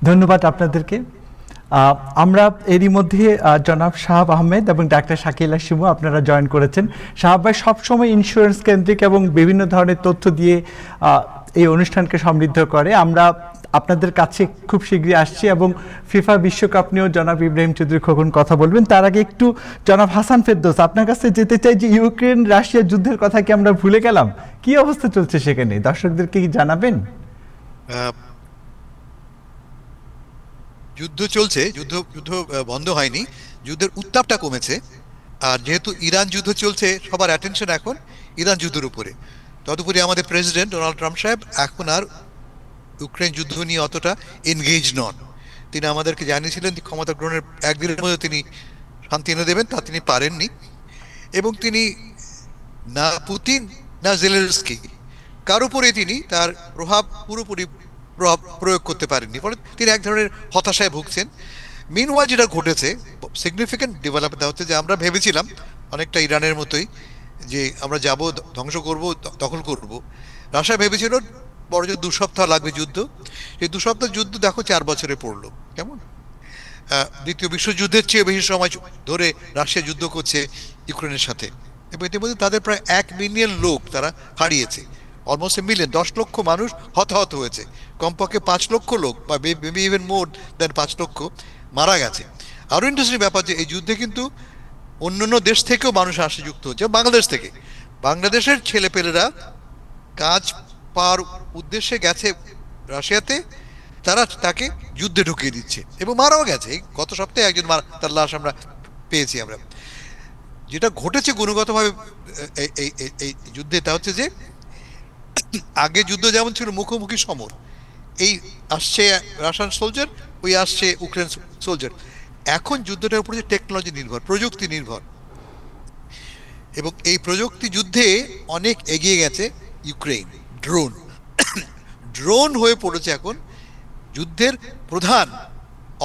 ধন্যবাদ আপনাদেরকে। আমরা এরই মধ্যে জনাব শাহাব আহমেদ এবং ডাক্তার শাকিলা শিমু আপনারা জয়েন করেছেন। শাহাব ভাই সবসময় ইন্স্যুরেন্স কেন্দ্রিক এবং বিভিন্ন ধরনের তথ্য দিয়ে এই অনুষ্ঠানকে সমৃদ্ধ করে। আমরা আপনাদের কাছে খুব শীঘ্রই আসছি এবং ফিফা বিশ্বকাপ নিয়েও জনাব ইব্রাহিম চৌধুরী খোকন কথা বলবেন। তার আগে একটু জনাব হাসান ফেরদৌস আপনার কাছে যেতে চাই যে ইউক্রেন রাশিয়া যুদ্ধের কথা কি আমরা ভুলে গেলাম? কি অবস্থা চলছে সেখানে, দর্শকদেরকে কি জানাবেন? যুদ্ধ চলছে, যুদ্ধ বন্ধ হয়নি, যুদ্ধের উত্তাপটা কমেছে। আর যেহেতু ইরান যুদ্ধ চলছে, সবার অ্যাটেনশন এখন ইরান যুদ্ধের উপরে। তদুপরি আমাদের প্রেসিডেন্ট ডোনাল্ড ট্রাম্প সাহেব এখন আর ইউক্রেন যুদ্ধ নিয়ে অতটা এনগেজ নন। তিনি আমাদেরকে জানিয়েছিলেন যে ক্ষমতা গ্রহণের একদিনের মধ্যে তিনি শান্তি এনে দেবেন, তা তিনি পারেননি। এবং তিনি না পুতিন না জেলেনস্কি কার উপরে তিনি তার পুরোপুরি প্রভাব প্রয়োগ করতে পারেননি, ফলে তিনি এক ধরনের হতাশায় ভুগছেন। মিনওয়াইল যেটা ঘটেছে, সিগনিফিক্যান্ট ডেভেলপমেন্ট হচ্ছে যে আমরা ভেবেছিলাম অনেকটা ইরানের মতোই যে আমরা যাব, ধ্বংস করব, দখল করব। রাশিয়া ভেবেছিল বড় যে 2 সপ্তাহ লাগবে যুদ্ধ, সেই 2 সপ্তাহ যুদ্ধ দেখো 4 বছরে পড়লো। কেমন? দ্বিতীয় বিশ্বযুদ্ধের চেয়ে বেশি সময় ধরে রাশিয়া যুদ্ধ করছে ইউক্রেনের সাথে, এবং ইতিমধ্যে তাদের প্রায় 1 মিলিয়ন লোক তারা হারিয়েছে, অলমোস্ট 1 মিলিয়ন, 10 লক্ষ মানুষ হতাহত হয়েছে, কমপক্ষে 5 লক্ষ লোক বা মেবি ইভেন মোর দেন 5 লক্ষ মারা গেছে। আরও ইন্টারেস্টিং ব্যাপার যে এই যুদ্ধে কিন্তু অন্যান্য দেশ থেকেও মানুষ আসে, যুক্ত হচ্ছে, বাংলাদেশ থেকে। বাংলাদেশের ছেলেপেলেরা কাজ পাওয়ার উদ্দেশ্যে গেছে রাশিয়াতে, তারা তাকে যুদ্ধে ঢুকিয়ে দিচ্ছে এবং মারাও গেছে। গত সপ্তাহে একজন তার লাশ আমরা পেয়েছি। আমরা যেটা ঘটেছে গুণগতভাবে এই যুদ্ধে, তা হচ্ছে যে আগে যুদ্ধ যেমন ছিল মুখোমুখি সমর, এই আসছে রাশিয়ান সোলজার, ওই আসছে ইউক্রেন সোলজার। এখন যুদ্ধটার উপরে যে টেকনোলজি নির্ভর, প্রযুক্তি নির্ভর, এবং এই প্রযুক্তি যুদ্ধে অনেক এগিয়ে গেছে ইউক্রেন। ড্রোন হয়ে পড়েছে এখন যুদ্ধের প্রধান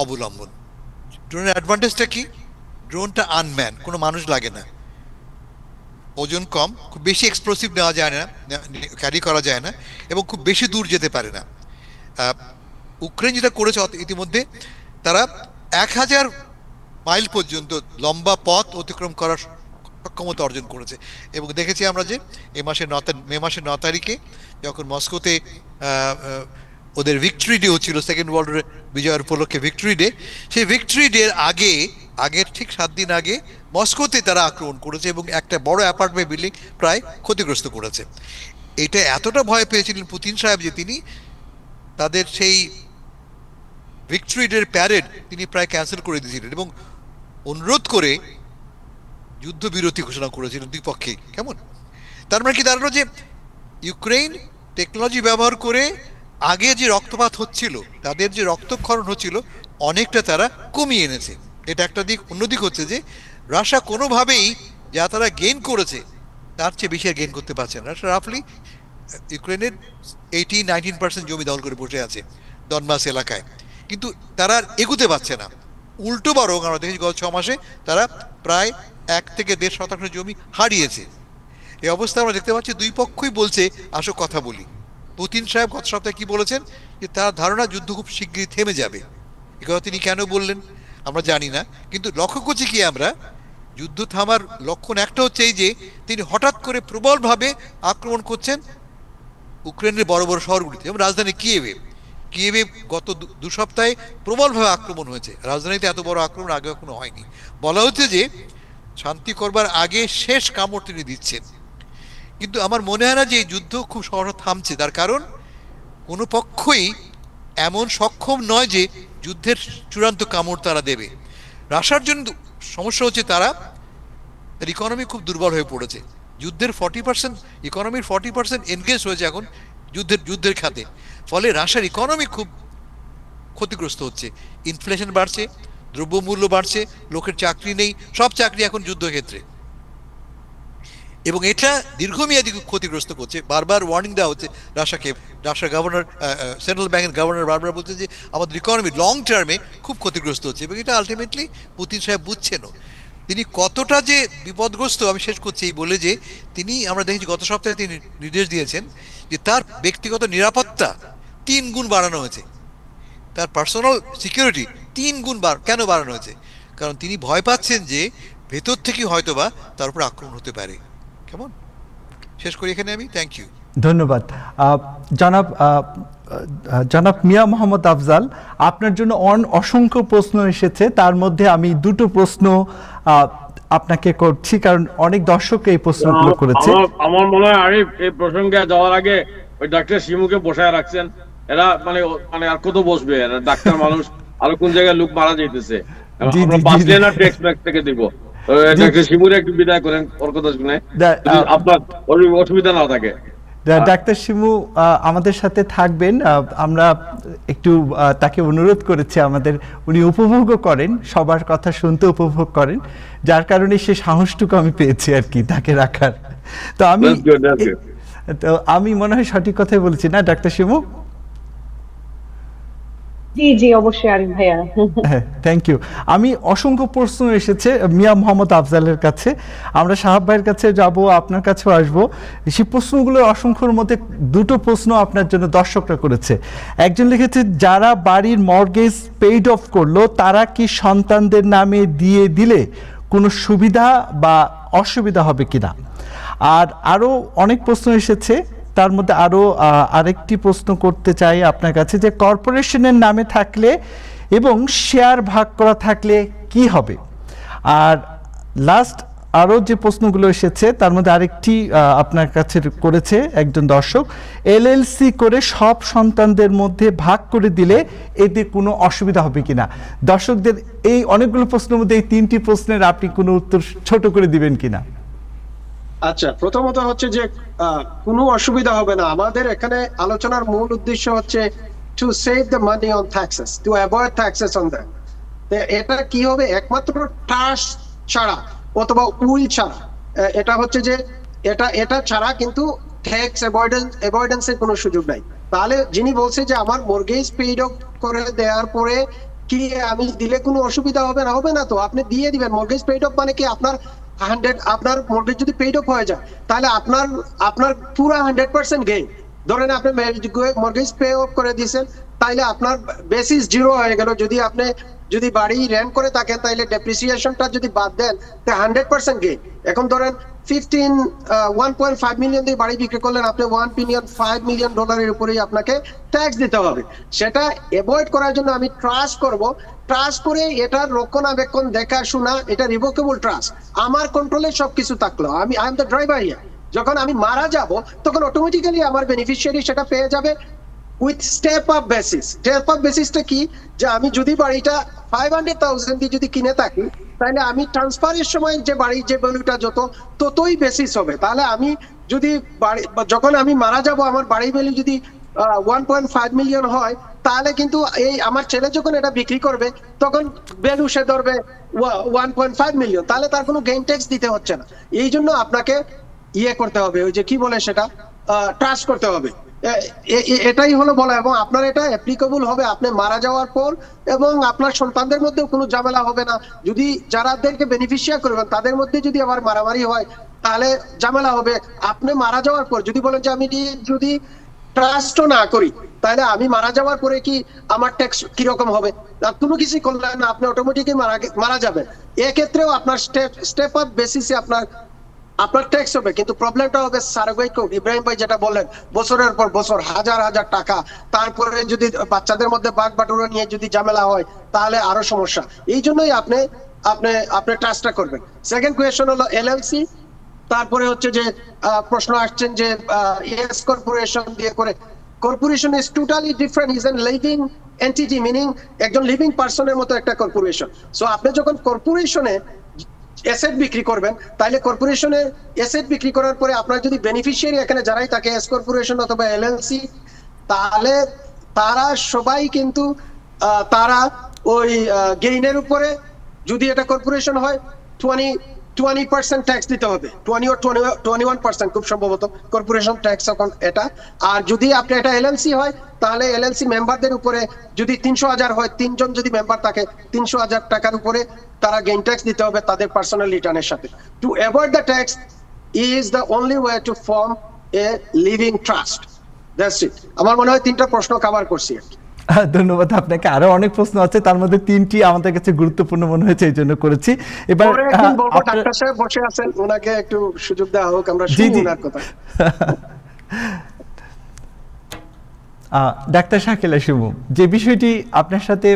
অবলম্বন। ড্রোনের অ্যাডভান্টেজটা কি? ড্রোনটা আনম্যান, কোনো মানুষ লাগে না, ওজন কম, খুব বেশি এক্সপ্লোসিভ নেওয়া যায় না, ক্যারি করা যায় না, এবং খুব বেশি দূর যেতে পারে না। ইউক্রেন যেটা করেছে ইতিমধ্যে, তারা 1000 মাইল পর্যন্ত লম্বা পথ অতিক্রম করার সক্ষমতা অর্জন করেছে। এবং দেখেছি আমরা যে মে মাসের 9 তারিখে যখন মস্কোতে ওদের ভিক্টরি ডে হচ্ছিল, সেকেন্ড ওয়ার্ল্ড বিজয়ের উপলক্ষে ভিক্টরি ডে, সেই ভিক্টরি ডের আগের ঠিক 7 দিন আগে মস্কোতে তারা আক্রমণ করেছে এবং একটা বড় অ্যাপার্টমেন্ট বিল্ডিং প্রায় ক্ষতিগ্রস্ত করেছে। এটা এতটা ভয় পেয়েছিলেন পুতিন সাহেব যে তিনি তাদের সেই ভিক্টরি ডের প্যারেড তিনি প্রায় ক্যান্সেল করে দিয়েছিলেন এবং অনুরোধ করে যুদ্ধবিরতি ঘোষণা করেছিলেন দুই পক্ষে। কেমন? তার মানে কি দাঁড়ালো যে ইউক্রেন টেকনোলজি ব্যবহার করে আগে যে রক্তপাত হচ্ছিল, তাদের যে রক্তক্ষরণ হচ্ছিল, অনেকটা তারা কমিয়ে এনেছে। এটা একটা দিক। অন্যদিক হচ্ছে যে রাশিয়া কোনোভাবেই যা তারা গেইন করেছে তার চেয়ে বেশি আর গেইন করতে পারছে না। রাশিয়া রাফলি ইউক্রেনের 18-19% জমি দখল করে বসে আছে ডনবাস এলাকায়, কিন্তু তারা আর এগুতে পারছে না। উল্টো বরং আমরা দেখেছি গত 6 মাসে তারা প্রায় 1 থেকে 1.5% জমি হারিয়েছে। এই অবস্থা আমরা দেখতে পাচ্ছি দুই পক্ষই বলছে আসো কথা বলি। পুতিন সাহেব গত সপ্তাহে কি বলেছেন যে তার ধারণা যুদ্ধ খুব শীঘ্রই থেমে যাবে। এ কথা তিনি কেন বললেন আমরা জানি না, কিন্তু লক্ষ্য করছি কি আমরা, যুদ্ধ থামার লক্ষণ একটা হচ্ছে এই যে তিনি হঠাৎ করে প্রবলভাবে আক্রমণ করছেন ইউক্রেনের বড় বড় শহরগুলিতে, যেমন রাজধানী কিয়েভে গত 2 সপ্তাহে প্রবলভাবে আক্রমণ হয়েছে। রাজধানীতে এত বড় আক্রমণ আগে কখনো হয়নি। বলা হচ্ছে যে শান্তি করবার আগে শেষ কামড় তিনি দিচ্ছেন, কিন্তু আমার মনে হয় না যে এই যুদ্ধ খুব সহজে থামছে। তার কারণ কোনো পক্ষই এমন সক্ষম নয় যে যুদ্ধের চূড়ান্ত কামড় তারা দেবে। রাশিয়ার জন্য সমস্যা হচ্ছে তার ইকোনমি খুব দুর্বল হয়ে পড়েছে। যুদ্ধের 40% ইকোনমির 40% এনগেজ হয়েছে এখন যুদ্ধের খাতে, ফলে রাশিয়ার ইকোনমি খুব ক্ষতিগ্রস্ত হচ্ছে। ইনফ্লেশন বাড়ছে, দ্রব্যমূল্য বাড়ছে, লোকের চাকরি নেই, সব চাকরি এখন যুদ্ধক্ষেত্রে, এবং এটা দীর্ঘমেয়াদী ক্ষতিগ্রস্ত করছে। বারবার ওয়ার্নিং দেওয়া হচ্ছে রাশিয়াকে। রাশিয়ার গভর্নর, সেন্ট্রাল ব্যাংকের গভর্নর বারবার বলছে যে আমাদের ইকোনমি লং টার্মে খুব ক্ষতিগ্রস্ত হচ্ছে, এবং এটা আলটিমেটলি পুতিন সাহেব বুঝছেনও। তিনি কতটা যে বিপদগ্রস্ত, আমি শেষ করছি এই বলে যে আমরা দেখেছি গত সপ্তাহে তিনি নির্দেশ দিয়েছেন যে তার ব্যক্তিগত নিরাপত্তা 3 গুণ বাড়ানো হয়েছে, তার পার্সোনাল সিকিউরিটি 3 গুণ কেন বাড়ানো হয়েছে? কারণ তিনি ভয় পাচ্ছেন যে ভেতর থেকে হয়তোবা তার উপর আক্রমণ হতে পারে। কেমন? শেষ করি এখানে আমি। Thank you. ধন্যবাদ। জনাব মিয়া মোহাম্মদ আফজাল, আপনার জন্য অসংখ্য প্রশ্ন এসেছে, তার মধ্যে আমি 2টো প্রশ্ন আপনাকে করছি, কারণ অনেক দর্শক এই প্রশ্নগুলো করেছে। আমার মনে হয় আরিফ এই প্রসঙ্গে যাওয়ার আগে ওই ডাক্তার শিমুকে বসায় রাখছেন। এরা মানে আর কত বসবে? ডাক্তার মানুষ, আরো কোন জায়গায় লোক মারা যাইতেছে, বাঁচলে না টেক্সট ব্যাক থেকে দিব। ডাক্তার শিমুরে একটু বিদায় করেন ওর কথা শুনে, যদি আপনার অসুবিধা না থাকে। ডাক্তার শিমু আমাদের সাথে থাকবেন, আমরা একটু তাকে অনুরোধ করেছি, উনি উপভোগও করেন, সবার কথা শুনতে উপভোগ করেন, যার কারণে সে সাহসটুকু আমি পেয়েছি আর কি তাকে রাখার। তো আমি মনে হয় সঠিক কথাই বলছি না ডাক্তার শিমু? জি জি অবশ্যই আরিফ ভাইয়া। হ্যাঁ, থ্যাংক ইউ। আমি অসংখ্য প্রশ্ন এসেছে মিয়া মোহাম্মদ আফজালের কাছে, আমরা সাহাব ভাইয়ের কাছে যাব, আপনার কাছেও আসবো। সেই প্রশ্নগুলোর অসংখ্যর মধ্যে দুটো প্রশ্ন আপনার জন্য দর্শকরা করেছে। একজন লিখেছে, যারা বাড়ির মর্গেজ পেইড অফ করলো তারা কি সন্তানদের নামে দিয়ে দিলে কোনো সুবিধা বা অসুবিধা হবে কিনা? আর আরো অনেক প্রশ্ন এসেছে, তার মধ্যে আরেকটি প্রশ্ন করতে চাই আপনার কাছে, যে কর্পোরেশনের নামে থাকলে এবং শেয়ার ভাগ করা থাকলে কি হবে? আর লাস্ট আরো যে প্রশ্নগুলো এসেছে তার মধ্যে আরেকটি আপনার কাছে করেছে একজন দর্শক, এলএলসি করে সব সন্তানদের মধ্যে ভাগ করে দিলে এতে কোনো অসুবিধা হবে কিনা? দর্শকদের এই অনেকগুলো প্রশ্নের মধ্যে এই তিনটি প্রশ্নের আপনি কোনো উত্তর ছোট করে দিবেন কিনা? আচ্ছা, প্রথমত হচ্ছে যে কোনো অসুবিধা হবে না। আমাদের এখানে আলোচনার মূল উদ্দেশ্য হচ্ছে to save the money on taxes, to avoid taxes on that. এটা কি হবে, একমাত্র ট্রাস্ট ছাড়া অথবা উইল ছাড়া, এটা হচ্ছে যে এটা ছাড়া কিন্তু ট্যাক্স অ্যাভয়েডেন্সের কোনো সুযোগ নাই। তাহলে যিনি বলছে যে আমার মর্গেজ পেইড অফ করে দেওয়ার পরে কি আমি দিলে কোনো অসুবিধা হবে না, হবে না তো, আপনি দিয়ে দিবেন। মর্গেজ পেইড অফ মানে কি, আপনার মর্গেজ যদি পেইড অফ হয়ে যায় তাহলে আপনার পুরো 100% গেইন। ধরেন আপনি মর্গেজ পে অফ করে দিয়েছেন, তাইলে আপনার বেসিস জিরো হয়ে গেল। যদি বাড়ি রেন্ট করে থাকেন তাহলে ডেপ্রিসিয়েশনটা যদি বাদ দেন তাহলে 100% গেইন। এখন ধরেন 1.5 মিলিয়ন দিয়ে বাড়ি বিক্রি করলেন, আপনি $1.5 মিলিয়ন উপরেই আপনাকে ট্যাক্স দিতে হবে। সেটা অ্যাভয়েড করার জন্য আমি ট্রাস্ট করব, ট্রাস্ট করে এটার রক্ষণাবেক্ষণ দেখাশোনা, এটা রিভোকেবল ট্রাস্ট, আমার কন্ট্রোলে সবকিছু থাকলো। I am the driver here. যখন আমি মারা যাব তখন অটোমেটিক্যালি আমার বেনিফিশিয়ারি সেটা পেয়ে যাবে with step up basis. Step up বেসিসটা কি, যে আমি যদি বাড়িটা 500,000 দিয়ে যদি কিনে থাকি, তাহলে আমি ট্রান্সফারের সময় যে বাড়ির যে ভ্যালুটা ততই বেসিস হবে। তাহলে আমি যদি যখন আমি মারা যাব আমার বাড়ির ভ্যালু যদি 1.5 মিলিয়ন হয়, তাহলে কিন্তু এই আমার ছেলে যখন এটা বিক্রি করবে তখন ভ্যালু সে ধরবে 1.5 মিলিয়ন, তাহলে তার কোনো গেইন ট্যাক্স দিতে হচ্ছে না। এই জন্য আপনাকে করতে হবে, ওই যে কি বলে সেটা, ট্রাস্ট করতে হবে। এটাই হলো বলা, এবং আপনার এটা অ্যাপ্লিকেবল হবে আপনি মারা যাওয়ার পর, এবং আপনার সন্তানদের মধ্যেও কোনো ঝামেলা হবে না। যদি যারাদেরকে বেনিফিশিয়ারি করবেন তাদের মধ্যে যদি আবার মারামারি হয় তাহলে ঝামেলা হবে। আপনি মারা যাওয়ার পর যদি বলেন যে আমি যদি ট্রাস্টও না করি তাহলে আমি মারা যাওয়ার পরে কি আমার ট্যাক্স কিরকম হবে? কোনো কিছু করলেন না, আপনি অটোমেটিকলি মারা যাবেন। এক্ষেত্রেও আপনার স্টেপ আপ বেসিসে আপনার ট্যাক্স হবে, কিন্তু প্রবলেমটা হবে সারোগেট কোড। ইব্রাহিম ভাই যেটা বললেন, বছরের পর বছর হাজার হাজার টাকা, তারপরে যদি বাচ্চাদের মধ্যে বাগ বাটুরা নিয়ে যদি ঝামেলা হয় তাহলে আরো সমস্যা। এই জন্যই আপনি ট্রাস্টটা করবেন। সেকেন্ড কোয়েশ্চন হলো এলএলসি। তারপরে হচ্ছে যে প্রশ্ন আসছেন যে এস কর্পোরেশন দিয়ে করে। Corporation is totally different, is an living entity, meaning একজন লিভিং পার্সনের মতো একটা কর্পোরেশন। সো আপনি যখন কর্পোরেশনে অ্যাসেট বিক্রি করবেন, তাহলে কর্পোরেশনে অ্যাসেট বিক্রি করার পরে আপনার যদি বেনিফিশিয়ারি এখানে যারাই থাকে, এস কর্পোরেশন অথবা এলএলসি, তাহলে তারা সবাই কিন্তু তারা ওই গেইনের উপরে, যদি এটা কর্পোরেশন হয় 20% ট্যাক্স দিতে হবে, 20 or 21% খুব সম্ভবত কর্পোরেশন ট্যাক্স এখন এটা। আর যদি আপনি এটা এলএলসি হয় তাহলে এলএলসি মেম্বারদের উপরে যদি 300,000 হয়, 3 জন যদি মেম্বার থাকে 300,000 টাকার উপরে তারা গেইন ট্যাক্স দিতে হবে তাদের পার্সোনাল রিটার্নের সাথে। To avoid the tax is the only way to form a living trust. That's it. আমার মনে হয় 3টা প্রশ্ন কভার করছি আর কি। ধন্যবাদ আপনাকে। আরো অনেক প্রশ্ন আছে, তার মধ্যে 3টি আমাদের কাছে গুরুত্বপূর্ণ মনে হয়েছে, এই জন্য করেছি। এবার ডাক্তার সাহেব বসে আছেন, ওনাকে একটু সুযোগ দেওয়া হোক, আমরা শুনি ওনার কথা। ডাক্তার শাকিলা শিমু, যে বিষয়টি আপনার সাথে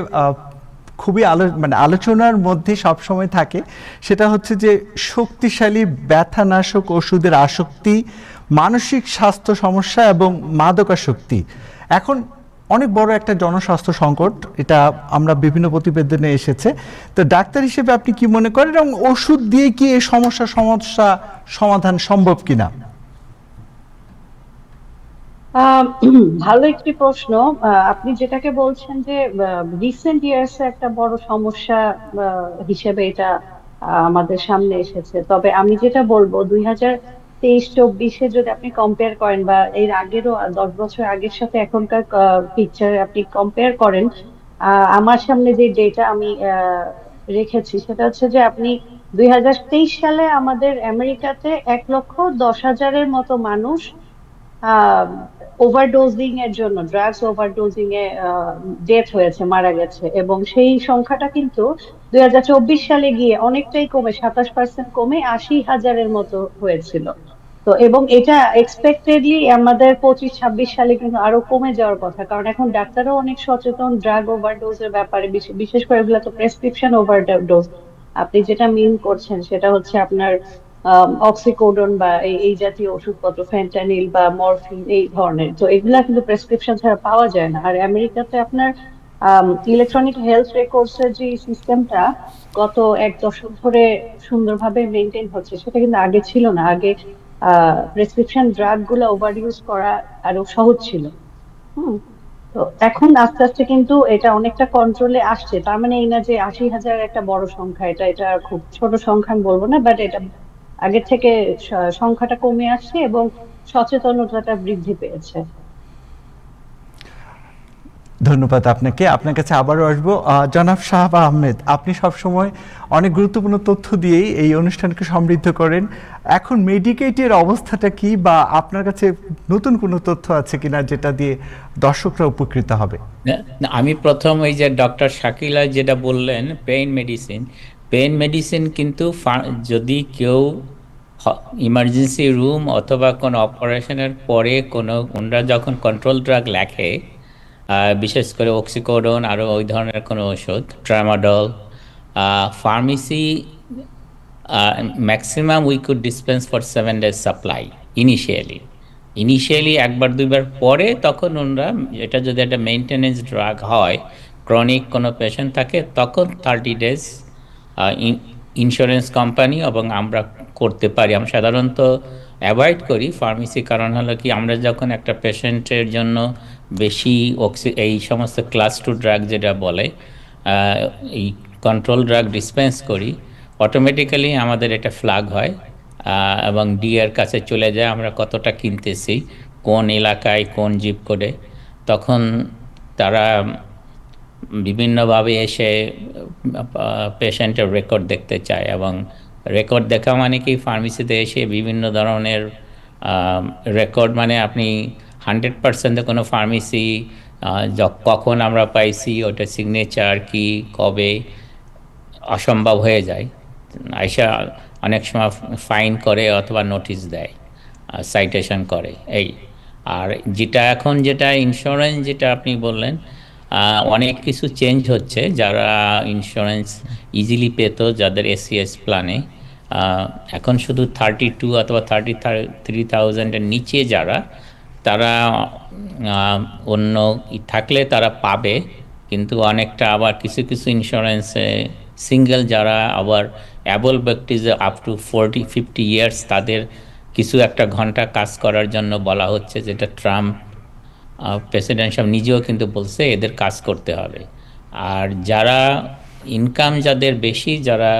খুবই আলোচনার মধ্যে সব সময় থাকে, সেটা হচ্ছে যে শক্তিশালী ব্যথানাশক ওষুধের আসক্তি, মানসিক স্বাস্থ্য সমস্যা এবং মাদকাসক্তি। এখন অনেক বড় একটা জনস্বাস্থ্য সংকট, এটা আমরা বিভিন্ন প্রতিবেদনে এসেছে। তো ডাক্তার হিসেবে আপনি কি মনে করেন, এবং ওষুধ দিয়ে কি এই সমস্যা সমাধান সম্ভব কিনা? ভালো একটি প্রশ্ন। আপনি যেটাকে বলছেন যে রিসেন্ট ইয়ার্স একটা বড় সমস্যা হিসেবে এটা আমাদের সামনে এসেছে, তবে আমি যেটা বলবো 2023-24-এ যদি আপনি কম্পেয়ার করেন বা এর আগেরও 10 বছর আগের সাথে এখনকার পিকচার আপনি কম্পেয়ার করেন, আমার সামনে যে ডেটা আমি রেখেছি সেটা হচ্ছে যে আপনি 2023 সালে আমাদের আমেরিকাতে 1,10,000-এর মতো মানুষ ওভারডোজিং এর জন্য, ড্রাগস ওভারডোজিং এ ডেথ হয়েছে, মারা গেছে। এবং সেই সংখ্যাটা কিন্তু 2024 সালে গিয়ে অনেকটাই কমে 27% কমে 80,000-এর মতো হয়েছিল। তো এবং এটা এক্সপেক্টেডলি আমাদের 25-26 সালে কিন্তু আরো কমে যাওয়ার কথা, কারণ এখন ডাক্তারও অনেক সচেতন ড্রাগ ওভারডোজের ব্যাপারে, বিশেষ করে এগুলো তো প্রেসক্রিপশন ওভারডোজ। আপনি যেটা মিন করছেন সেটা হচ্ছে আপনার অক্সিকোডন বা এই জাতীয় ওষুধপত্র, ফেন্টানিল বা মরফিন এই ধরনের, তো এগুলা কিন্তু প্রেসক্রিপশন ছাড়া পাওয়া যায় না। আর আমেরিকাতে আপনার ইলেকট্রনিক হেলথ রেকর্ডস এর যে সিস্টেমটা গত 1 দশক ধরে সুন্দরভাবে মেনটেন হচ্ছে, সেটা কিন্তু আগে ছিল না। আগে প্রেসক্রিপশন ড্রাগ গুলো ওভার ইউজ করা আরো সহজ ছিল। হুম। তো এখন আস্তে আস্তে কিন্তু এটা অনেকটা কন্ট্রোলে আসছে। তার মানে এই না যে 80,000 একটা বড় সংখ্যা, এটা খুব ছোট সংখ্যা আমি বলবো না, বাট এটা আগের থেকে সংখ্যাটা কমে আসছে এবং সচেতনতাটা বৃদ্ধি পেয়েছে। ধন্যবাদ আপনাকে। আপনার কাছে আবারও আসবো। জনাব শাহাব আহমেদ, আপনি সবসময় অনেক গুরুত্বপূর্ণ তথ্য দিয়েই এই অনুষ্ঠানকে সমৃদ্ধ করেন। এখন মেডিকেটের অবস্থাটা কি, বা আপনার কাছে নতুন কোনো তথ্য আছে কিনা যেটা দিয়ে দর্শকরা উপকৃত হবে? না, আমি প্রথম ওই যে ডক্টর শাকিলা যেটা বললেন পেইন মেডিসিন কিন্তু যদি কেউ ইমার্জেন্সি রুম অথবা কোনো অপারেশনের পরে ওনারা যখন কন্ট্রোল ড্রাগ লেখে, বিশেষ করে অক্সিকোডন আরও ওই ধরনের কোনো ওষুধ, tramadol, pharmacy maximum we could dispense for 7 days supply initially একবার দুইবার পরে, তখন ওনারা এটা যদি একটা মেইনটেনেন্স ড্রাগ হয়, ক্রনিক কোনো পেশেন্ট থাকে, তখন 30 days ইন্স্যুরেন্স কোম্পানি এবং আমরা করতে পারি। আমরা সাধারণত অ্যাভয়েড করি ফার্মেসি, কারণ হলো কি আমরা যখন একটা পেশেন্টের জন্য বেশি এই সমস্ত ক্লাস 2 ড্রাগ যেটা বলে এই কন্ট্রোল ড্রাগ ডিসপেন্স করি, অটোমেটিক্যালি আমাদের এটা ফ্ল্যাগ হয় এবং ডিএর কাছে চলে যায় আমরা কতটা কিনতেছি, কোন এলাকায়, কোন জিপ কোডে। তখন তারা বিভিন্নভাবে এসে পেশেন্টের রেকর্ড দেখতে চায়, এবং রেকর্ড দেখা মানে কি ফার্মেসিতে এসে বিভিন্ন ধরনের রেকর্ড, মানে আপনি 100% কোনো ফার্মেসি কখন আমরা পাইছি, ওটা সিগনেচার কি কবে অসম্ভব হয়ে যায়। আইসা অনেক সময় ফাইন করে অথবা নোটিশ দেয়, সাইটেশন করে এই। আর যেটা ইন্স্যুরেন্স যেটা আপনি বললেন, অনেক কিছু চেঞ্জ হচ্ছে। যারা ইন্স্যুরেন্স ইজিলি পেত, যাদের এসিএস প্ল্যানে, এখন শুধু 32 অথবা 33,000-এর নিচে তারা অন্য থাকলে তারা পাবে, কিন্তু অনেকটা আবার কিছু ইন্স্যুরেন্সে সিঙ্গেল যারা আবার অ্যাবল ব্যক্তি আপ টু 40-50 ইয়ার্স, তাদের কিছু একটা ঘন্টা কাজ করার জন্য বলা হচ্ছে, যেটা ট্রাম্প প্রেসিডেন্ট সাহেব নিজেও কিন্তু বলছে এদের কাজ করতে হবে। আর যারা ইনকাম যাদের বেশি, যারা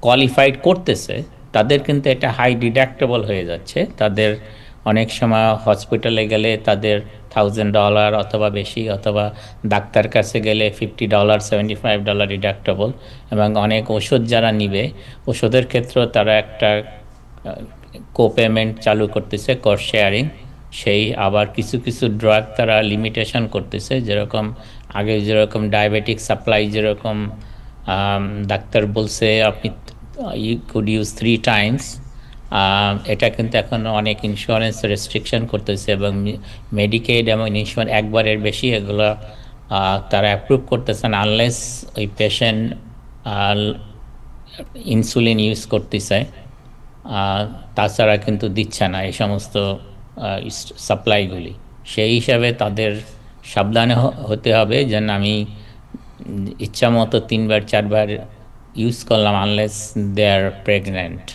কোয়ালিফাইড করতেছে, তাদের কিন্তু এটা হাই ডিডাক্টেবল হয়ে যাচ্ছে। তাদের অনেক সময় হসপিটালে গেলে তাদের $1,000 অথবা বেশি, অথবা ডাক্তার কাছে গেলে $50, $75 ডিডাক্টেবল। এবং অনেক ওষুধ যারা নিবে, ওষুধের ক্ষেত্রেও তারা একটা কোপেমেন্ট চালু করতেছে, কস্ট শেয়ারিং। সেই আবার কিছু ড্রাগ তারা লিমিটেশন করতেছে, যেরকম আগে যেরকম ডায়াবেটিক সাপ্লাই, যেরকম ডাক্তার বলছে আপনি ইউ কুড ইউজ 3 times, এটা কিন্তু এখন অনেক ইন্স্যুরেন্স রেস্ট্রিকশন করতেছে, এবং মেডিকেড এবং ইন্স্যুরেন্স একবারের বেশি এগুলো তারা অ্যাপ্রুভ করতেছেন, আনলেস ওই পেশেন্ট ইনসুলিন ইউজ করতেছে, তাছাড়া কিন্তু দিচ্ছে না এই সমস্ত সাপ্লাইগুলি। সেই হিসাবে তাদের সাবধানে হতে হবে, যেন আমি ইচ্ছা মতো 3বার 4বার ইউজ করলাম আনলেস দে আর প্রেগনেন্ট।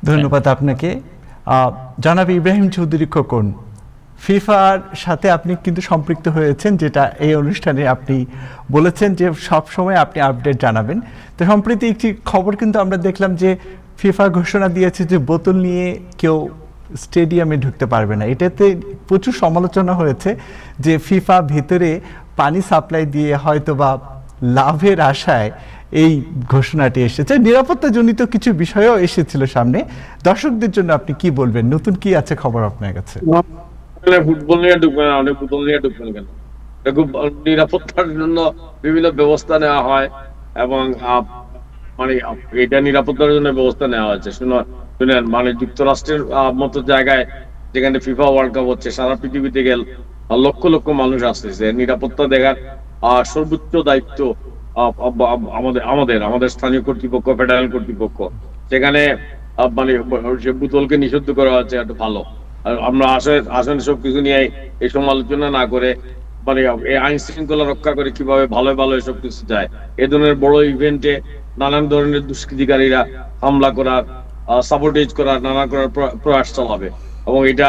ধন্যবাদ আপনাকে। জনাব ইব্রাহিম চৌধুরী খোকন, ফিফার সাথে আপনি কিন্তু সম্পৃক্ত হয়েছেন, যেটা এই অনুষ্ঠানে আপনি বলেছেন যে সব সময় আপনি আপডেট জানাবেন। তো সম্প্রতি একটি খবর কিন্তু আমরা দেখলাম যে ফিফা ঘোষণা দিয়েছে যে বোতল নিয়ে কেউ স্টেডিয়ামে ঢুকতে পারবে না। এটাতে প্রচুর সমালোচনা হয়েছে যে ফিফা ভেতরে পানি সাপ্লাই দিয়ে হয়তো বা লাভের আশায় এই ঘোষণাটি এসেছে। নিরাপত্তাজনিত কিছু বিষয়ও এসেছিল সামনে। দর্শকদের জন্য আপনি কি বলবেন, নতুন কি আছে খবর আপনার কাছে? ফুটবল নিয়ে ঢুকবেন, অনেক ফুটবল নিয়ে ঢুকবেন কেন? খুব নিরাপত্তার জন্য বিভিন্ন ব্যবস্থা নেওয়া হয় এবং মানে এটা নিরাপত্তার জন্য ব্যবস্থা নেওয়া হয়েছে। শুনেন, মানে যুক্তরাষ্ট্রের মতো জায়গায় যেখানে ফিফা ওয়ার্ল্ড কাপ হচ্ছে, সারা পৃথিবী থেকে লক্ষ লক্ষ মানুষ আসতেছে। নিরাপত্তা দেখার সর্বোচ্চ দায়িত্ব আমাদের স্থানীয় কর্তৃপক্ষ, ফেডারেল কর্তৃপক্ষ। সেখানে মানে সে বোতলকে নিষিদ্ধ করা হচ্ছে, একটা ভালো। আমরা আসলে সবকিছু নিয়ে এই সমালোচনা না করে মানে এই আইন শৃঙ্খলা রক্ষা করে কিভাবে ভালো ভালো এসব কিছু যায়। এ ধরনের বড় ইভেন্টে নানান ধরনের দুষ্কৃতিকারীরা হামলা করার, সাবোটেজ করার, নানা করার প্রয়াস চালাবে এবং এটা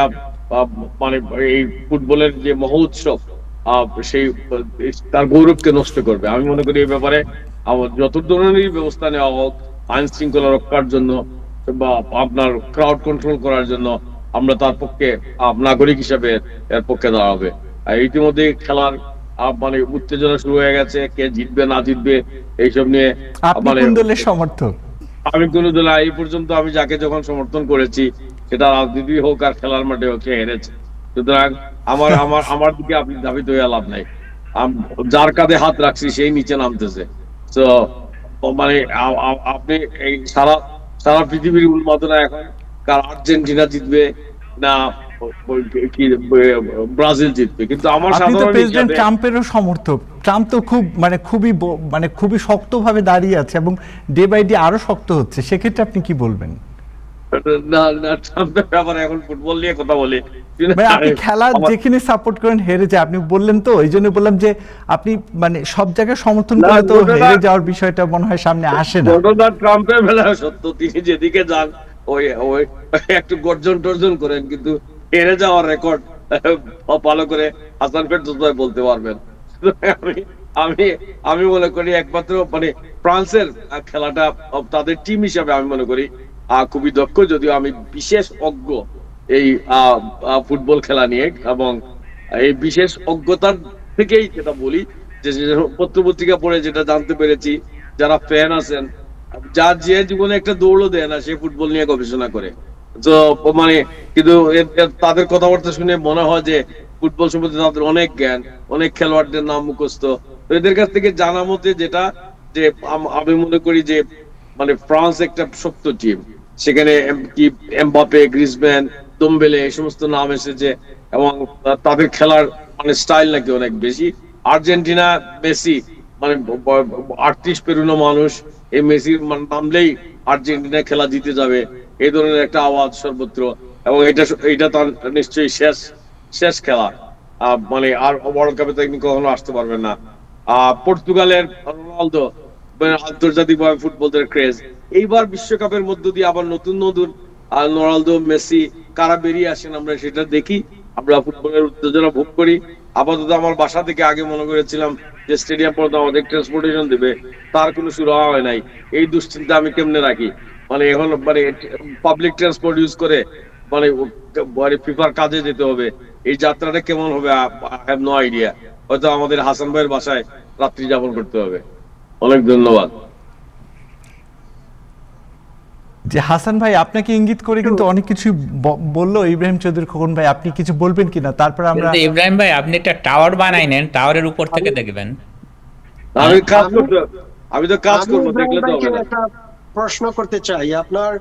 মানে এই ফুটবলের যে মহোৎসব সেই তার গৌরবকে নষ্ট করবে। আমি মনে করি এই ব্যাপারে যত ধরনের ব্যবস্থা নেওয়া হোক আইন শৃঙ্খলা রক্ষার জন্য বা আপনার ক্রাউড কন্ট্রোল করার জন্য, আমরা তার পক্ষে নাগরিক হিসেবে এর পক্ষে দাঁড়াবে। ইতিমধ্যে খেলার মানে উত্তেজনা শুরু হয়ে গেছে, কে জিতবে না জিতবে এইসব নিয়ে। মানে কোন দলের সমর্থক? আমি কোন দল, এই পর্যন্ত আমি যাকে যখন সমর্থন করেছি সেটা রাজনীতি হোক আর খেলার মাঠে হোক, সে হেরেছে। সুতরাং আমার দিকে আপনি দাবি তো লাভ নাই। যার কাঁধে হাত রাখছি সেই নিচে নামতেছে। তো মানে আপনি এই সারা পৃথিবীর উন্মাদনা এখন কার আর্জেন্টিনা জিতবে না কি ব্রাজিল জিতবে, কিন্তু আমার সাধারণ প্রেসিডেন্ট ট্রাম্পেরও সমর্থক। ট্রাম্প তো খুবই শক্তভাবে দাঁড়িয়ে আছে এবং ডে বাই ডে আরো শক্ত হচ্ছে। সেক্ষেত্রে আপনি কি বলবেন? না, ট্রাম্পের ব্যাপারে এখন ফুটবল নিয়ে কথা বলি। আপনি খেলা যেখানে সাপোর্ট করেন হেরে যায়, আপনি বললেন তো, এই জন্য বললাম যে আপনি মানে সব জায়গায় সমর্থন করে তো হেরে যাওয়ার বিষয়টা মনে হয় সামনে আসে না। ট্রাম্পের বেলায় সত্য, তিনি যেদিকে যান ওই একটু গর্জন টর্জন করেন, কিন্তু হেরে যাওয়ার রেকর্ড ভালো করে হাসান ফেরদৌস ভাই বলতে পারবেন। আমি মনে করি একমাত্র মানে ফ্রান্সের খেলাটা তাদের টিম হিসাবে আমি মনে করি খুবই দক্ষ, যদিও আমি বিশেষ অজ্ঞ এই ফুটবল খেলা নিয়ে, এবং এই বিশেষ অজ্ঞতার থেকেই যেটা বলি যে পত্রপত্রিকা পড়ে যেটা জানতে পেরেছি, যারা ফ্যান আছেন, যার যে জীবনে একটা দৌড়ও দেয় না সে ফুটবল নিয়ে গবেষণা করে। তো মানে কিন্তু তাদের কথাবার্তা শুনে মনে হয় যে ফুটবল সম্বন্ধে তাদের অনেক জ্ঞান, অনেক খেলোয়াড়দের নাম মুখস্থ। তো এদের কাছ থেকে জানা মতে যেটা, যে আমি মনে করি যে মানে ফ্রান্স একটা শক্ত টিম, সেখানে কি এমবাপে, গ্রিজম্যান, দোম্বেলে এই সমস্ত নাম এসেছে এবং তাদের খেলার মানে স্টাইল নাকি অনেক বেশি। আর্জেন্টিনা, মেসি মানে 38 পেরোনো মানুষ, এই মেসির নামলেই আর্জেন্টিনা খেলা জিতে যাবে, এই ধরনের একটা আওয়াজ সর্বত্র। এবং এটা তার নিশ্চয়ই শেষ খেলা, মানে আর ওয়ার্ল্ড কাপে তিনি কখনো আসতে পারবেন না। পর্তুগালের রোনালদো, আন্তর্জাতিকভাবে ফুটবলের ক্রেজ, এইবার বিশ্বকাপের মধ্য দিয়ে আবার নতুন রোনালদো, মেসি কারা বেরিয়ে আসেন আমরা সেটা দেখি, আমরা ফুটবলের উত্তেজনা ভোগ করি। আপাতত আমার বাসা থেকে আগে মনে করেছিলাম যে স্টেডিয়াম পর্যন্ত আমাদের ট্রান্সপোর্টেশন দেবে, তার কোনো শুরু হয় নাই। এই দুশ্চিন্তা আমি কেমনে রাখি, মানে এখন মানে পাবলিক ট্রান্সপোর্ট ইউজ করে মানে ফিফার কাজে যেতে হবে, এই যাত্রাটা কেমন হবে আই হ্যাভ নো আইডিয়া। হয়তো আমাদের হাসান ভাইয়ের বাসায় রাত্রি যাপন করতে হবে। অনেক ধন্যবাদ। যে হাসান ভাই আপনাকে ইঙ্গিত করে কিন্তু অনেক কিছু বললো ইব্রাহিম চৌধুরী খোকন ভাই, আপনি কিছু বলবেন কিনা? তারপর আমরা ইব্রাহিম ভাই আপনি একটা টাওয়ার বানাই নেন, টাওয়ারের উপর থেকে দেখবেন। আমি তো কাজ করবো, দেখলে তো হবে না। একটা প্রশ্ন করতে চাই, আপনার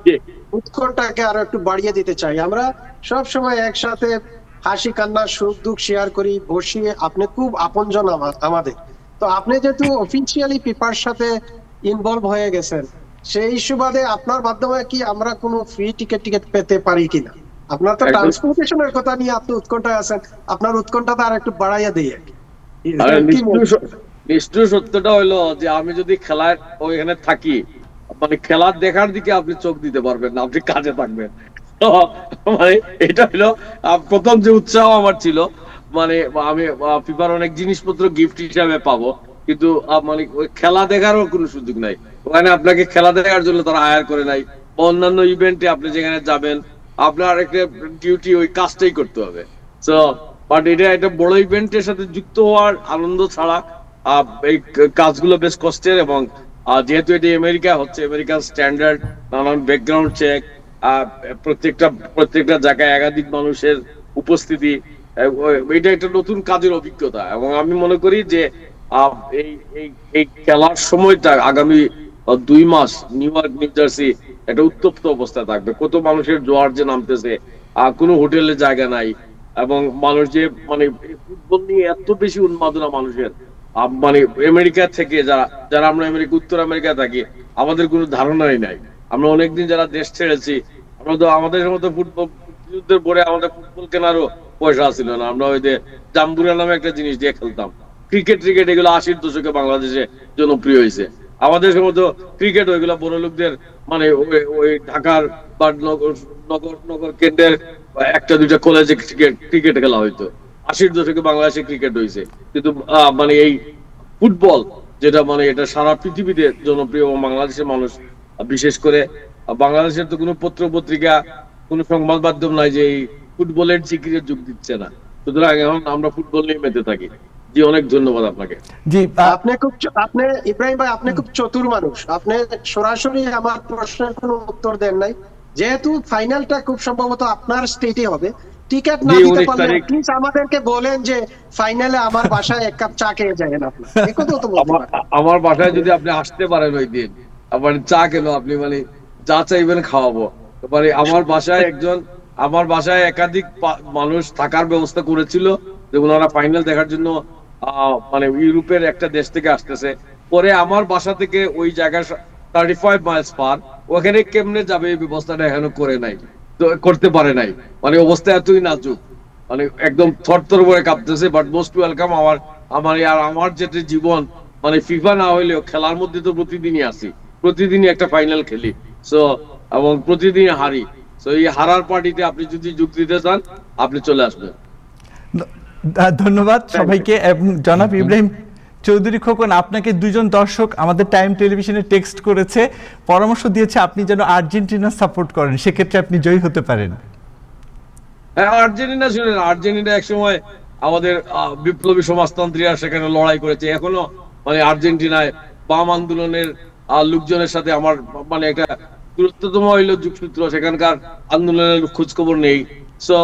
উৎকণ্ঠাকে আরো একটু বাড়িয়ে দিতে চাই। আমরা সব সময় একসাথে হাসি কান্না সুখ দুঃখ শেয়ার করি, বসিয়ে, আপনি খুব আপনজন আমাদের। তো আপনি যেহেতু অফিসিয়ালি ফিফার সাথে ইনভলভ হয়ে গেছেন, সেই সুবাদে আপনার মাধ্যমে কি আমরা কোনো ফ্রি টিকেট পেতে পারি কিনা? আপনার তো একদম। ট্রান্সপোর্টেশনের কথা নিয়ে আপনি উৎকণ্ঠায় আছেন, আপনার উৎকণ্ঠাটা আর একটু বাড়াইয়া দিই আর কি। আরে কি মনে হয়? নিষ্ঠুর সত্যটা হলো যে আমি যদি খেলার ওইখানে থাকি, মানে খেলার দেখার দিকে আপনি চোখ দিতে পারবেন না, আপনি কাজে থাকবেন। তো মানে এটা হলো প্রথম যে উৎসাহ আমার ছিল, মানে আমি ফিফার অনেক জিনিসপত্র গিফট হিসাবে পাবো, কিন্তু মানে ওই খেলা দেখারও কোনো সুযোগ নাই। ওখানে আপনাকে খেলা দেখার জন্য তারা হায়ার করে নাই, বা অন্যান্য ইভেন্টে আপনি যেখানে যাবেন আপনার একটা ডিউটি ওই কাজটাই করতে হবে। তো বাট এটা একটা বড় ইভেন্টের সাথে যুক্ত হওয়ার আনন্দ ছাড়া এই কাজগুলো বেশ কষ্টের, এবং যেহেতু এটি আমেরিকা হচ্ছে, আমেরিকান স্ট্যান্ডার্ড, নানান ব্যাকগ্রাউন্ড চেক, প্রত্যেকটা জায়গায় একাধিক মানুষের উপস্থিতি, এটা একটা নতুন কাজের অভিজ্ঞতা। এবং আমি মনে করি যে আহ, এই এই এই খেলার সময়টা আগামী 2 মাস নিউ ইয়র্ক, নিউ জার্সি একটা উত্তপ্ত অবস্থায় থাকবে। কত মানুষের জোয়ার যে নামতেছে, কোনো হোটেলে জায়গা নাই, এবং মানুষ যে মানে ফুটবল নিয়ে এত বেশি উন্মাদনা মানুষের, মানে আমেরিকা থেকে যারা যারা আমরা উত্তর আমেরিকা থাকি, আমাদের কোনো ধারণাই নাই। আমরা অনেকদিন যারা দেশ ছেড়েছি, আমরা তো আমাদের মতো ফুটবল যুদ্ধের পরে আমাদের ফুটবল কেনারও পয়সা ছিল না। আমরা ওই যে জাম্বুরা নামে একটা জিনিস দিয়ে খেলতাম। ক্রিকেট এগুলো 80-র দশকে বাংলাদেশে জনপ্রিয় হয়েছে। আমাদের মতো ক্রিকেট ওইগুলো বড় লোকদের, মানে ওই ঢাকার বা নগর কেন্দ্রের একটা দুইটা কলেজে ক্রিকেট খেলা হইতো। 80-র দশকে বাংলাদেশে ক্রিকেট হয়েছে, কিন্তু মানে এই ফুটবল যেটা, মানে এটা সারা পৃথিবীতে জনপ্রিয়, এবং বাংলাদেশের মানুষ বিশেষ করে, বাংলাদেশের তো কোনো পত্র পত্রিকা, কোনো সংবাদ মাধ্যম নাই যে এই ফুটবলের জিকিরে যোগ দিচ্ছে না। সুতরাং এখন আমরা ফুটবল নিয়ে মেতে থাকি। জি, অনেক ধন্যবাদ আপনাকে। জি আপনি ইব্রাহিম ভাই, আপনি খুব চতুর মানুষ। আপনি সরাসরি আমার প্রশ্নের কোনো উত্তর দেন নাই। যেহেতু ফাইনালটা খুব সম্ভবত আপনার স্টেটে হবে, টিকিট না জি, দিতে 19 পারলে তারিখ। প্লিজ আমাদেরকে বলেন যে ফাইনালে আমার বাসায় 1 কাপ চা খেয়ে যাবেন আপনি। এই কথা তো বলতে পারেন। আমার বাসায় যদি আপনি আসতে পারেন ওই দিন, মানে চা কেন, আপনি মানে যা চাইবেন খাওয়াবো। মানে আমার বাসায় একাধিক মানুষ থাকার ব্যবস্থা করেছিল, যে ওনারা ফাইনাল দেখার জন্য মানে ইউরোপের একটা দেশ থেকে আসতেছে। পরে আমার বাসা থেকে ওই জায়গা 35 মাইলস পার, ওখানে কেমনে যাবে এই ব্যবস্থাটা এখনো করে নাই, তো করতে পারে নাই। মানে অবস্থা এতই নাজুক, মানে একদম থরথর করে কাঁপতেছে। But most welcome. আমার যেটা জীবন, মানে ফিফা না হইলেও খেলার মধ্যে তো প্রতিদিনই আসি, প্রতিদিনই একটা ফাইনাল খেলি, সো এবং প্রতিদিনই হারি। সো এই হারার পার্টিতে আপনি যদি যোগ দিতে চান, আপনি চলে আসবেন। ধন্যবাদ সবাইকে। এবং জনাব ইব্রাহিম চৌধুরী খোকন, আপনাকে 2জন দর্শক আমাদের টাইম টেলিভিশনে টেক্সট করেছে, পরামর্শ দিয়েছে আপনি যেন আর্জেন্টিনা সাপোর্ট করেন, সেক্ষেত্রে আপনি জয়ী হতে পারেন। হ্যাঁ, আর্জেন্টিনা শুনেন, আর্জেন্টিনা একসময় আমাদের বিপ্লবী সমাজতন্ত্রীরা সেখানে লড়াই করেছে। এখনো মানে আর্জেন্টিনায় বাম আন্দোলনের লোকজনের সাথে আমার মানে একটা গুরুত্বতম হইল যুগসূত্র, সেখানকার আন্দোলনের খোঁজ খবর নেই। সো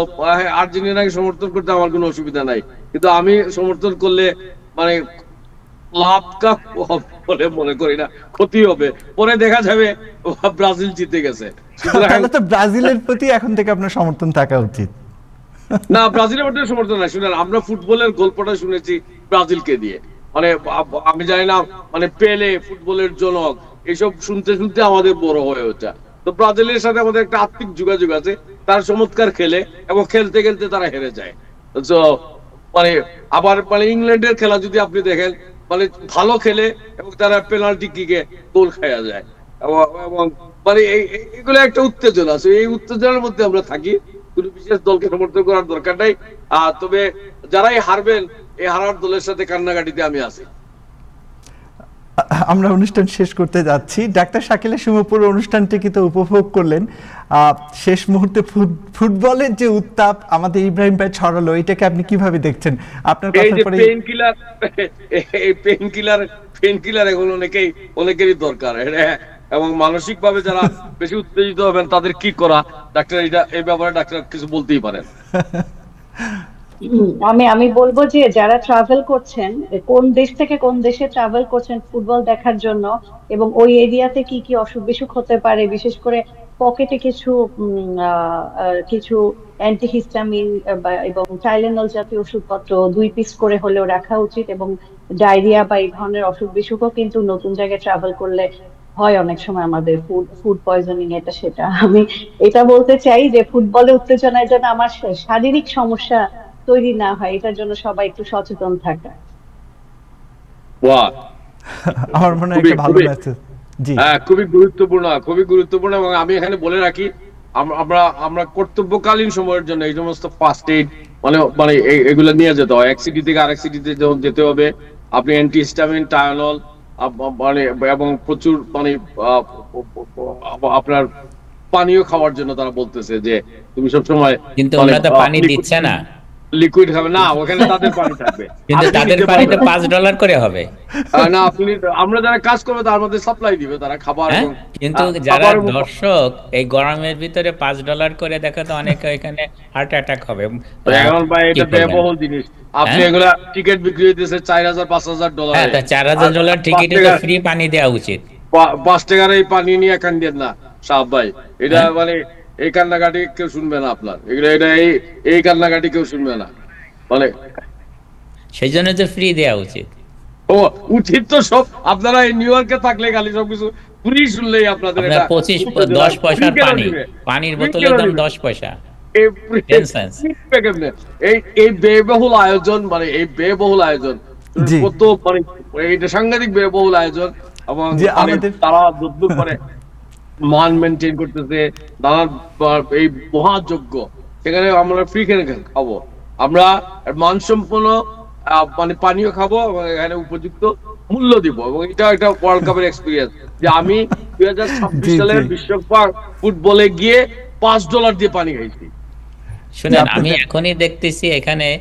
আর্জেন্টিনাকে সমর্থন করতে আমার কোনো অসুবিধা নাই, কিন্তু আমি সমর্থন করলে মানে লাভ বলে মনে করি না, ক্ষতি হবে। পরে দেখা যাবে ব্রাজিল জিতে গেছে। তাহলে তো ব্রাজিলের প্রতি এখন থেকে আপনার সমর্থন থাকা উচিত। না, ব্রাজিলের মধ্যে সমর্থন নাই। শুনেন, আমরা ফুটবলের গল্পটা শুনেছি ব্রাজিলকে দিয়ে, মানে আমি জানি না, মানে পেলে, ফুটবলের জনক, এইসব শুনতে শুনতে আমাদের বড় হয়ে হচ্ছে। তো ব্রাজিলের সাথে আমাদের একটা আত্মিক যোগাযোগ আছে। তার চমৎকার খেলে, এবং খেলতে খেলতে তারা হেরে যায়। তো মানে আবার মানে ইংল্যান্ডের খেলা যদি আপনি দেখেন, মানে ভালো খেলে এবং তারা পেনাল্টি কিকে গোল খাওয়া যায়, এবং মানে এগুলো একটা উত্তেজনা আছে। এই উত্তেজনার মধ্যে আমরা থাকি, কোনো বিশেষ দলকে সমর্থন করার দরকার নাই। তবে যারাই হারবেন, এই হারার দলের সাথে কান্নাকাটিতে আমি আছি। আমরা অনুষ্ঠান শেষ করতে যাচ্ছি। ডাক্তার শাকিলা সুমো পুরো অনুষ্ঠানটিকে তো উপভোগ করলেন। শেষ মুহূর্তে ফুটবলের যে উত্তাপ আমাদের ইব্রাহিম ভাই ছড়ালো, এটাকে আপনি কিভাবে দেখছেন? আপনার কথা পরে পেইন কিলার এখন অনেকেরই দরকার, এবং মানসিক ভাবে যারা বেশি উত্তেজিত হবেন তাদের কি করা, ডাক্তার এই ব্যাপারে ডাক্তার কিছু বলতেই পারেন। আমি বলবো যে যারা ট্রাভেল করছেন, কোন দেশ থেকে কোন দেশে ট্রাভেল করছেন ফুটবল দেখার জন্য, এবং ওই এরিয়াতে কি কি অসুখ বিসুখ হতে পারে, বিশেষ করে পকেটে কিছু অ্যান্টিহিস্টামিন এবং টাইলেনল জাতীয় ওষুধপত্র 2 পিস করে হলেও রাখা উচিত। এবং ডায়রিয়া বা এই ধরনের অসুখ বিসুখও কিন্তু নতুন জায়গায় ট্রাভেল করলে হয় অনেক সময় আমাদের ফুড পয়জনিং এটা সেটা। আমি এটা বলতে চাই যে ফুটবলে উত্তেজনায় যেন আমার শারীরিক সমস্যা তৈরি না হয়, এটার জন্য সবাই একটু সচেতন থাকা। বাহ, আমার মনে হয় খুবই একটা ভালো খুবই মেসেজ। জি হ্যাঁ, খুবই গুরুত্বপূর্ণ। এবং আমি এখানে বলে রাখি, আমরা আমরা কর্তব্যকালীন সময়ের জন্য এই সমস্ত ফার্স্ট এইড মানে মানে এগুলো নিয়ে যেতে হয়। এক সিটি থেকে আরেক সিটিতে যখন যেতে হবে, আপনি অ্যান্টিহিস্টামিন, টায়ানল মানে এবং প্রচুর মানে আপনার পানীয় খাওয়ার জন্য তারা বলতেছে যে তুমি সবসময় কিন্তু মানে ওরা তো পানি দিচ্ছে না, লিকুইড খাবে না, ওখানে তাদের পানি থাকবে। কিন্তু আপনি তাদের নিতে পানিতে পারবেন। $5 করে হবে। না, আপনি আমরা যারা কাজ করবো তার মধ্যে সাপ্লাই দিবে তারা খাবার হ্যাঁ, এবং কিন্তু যারা দর্শক এই গরমের ভিতরে $5 করে দেখে তো অনেকে এখানে হার্ট অ্যাটাক হবে। এখন ভাই কি এটা করবেন? ব্যয়বহুল জিনিস। আপনি হ্যাঁ? এগুলা টিকিট বিক্রি হইতেছে $4,000-5,000। হ্যাঁ, তা $4,000 টিকিটে তো ফ্রি পানি দেওয়া উচিত। 5 টাকার এই পানি নিয়ে কান্দেন না সাহেব ভাই। এটা হ্যাঁ? মানে এই কান্নাকাটি কেউ শুনবে না আপনার। এগুলো এটা এই কান্নাকাটি কেউ শুনবে না। মানে সেই জন্য তো ফ্রি দেওয়া উচিত। ও উচিত তো সব। আপনারা এই নিউ ইয়র্কে থাকলে খালি সবকিছু ফ্রি শুনলেই আপনাদের আপনার এটা 10 পয়সার Free কেন পানি, দিবে? পানির Free বোতলের কেন দাম দিবে? 10 পয়সা। এই 10 cents। এই ব্যয়বহুল আয়োজন মানে এই ব্যয়বহুল আয়োজন জি। কত মানে এইটা সাংঘাতিক ব্যয়বহুল আয়োজন। এবং যে মানে আমাদের- তারা যদ্দূর করে মান মেনটেন করতেছে নানান এই মহাযজ্ঞ, সেখানে আমরা ফ্রি কেন খাবো? আমরা মানসম্পন্ন মানে পানীয় খাবো এবং এখানে উপযুক্ত মূল্য দিব। এবং এটা একটা ওয়ার্ল্ড কাপের এক্সপিরিয়েন্স যে আমি 2026 জি, সালের জি। বিশ্বকাপ ফুটবলে গিয়ে $5 দিয়ে পানি খাইছি। শুনেন, আপনাদের- আমি এখনই দেখতেছি এখানে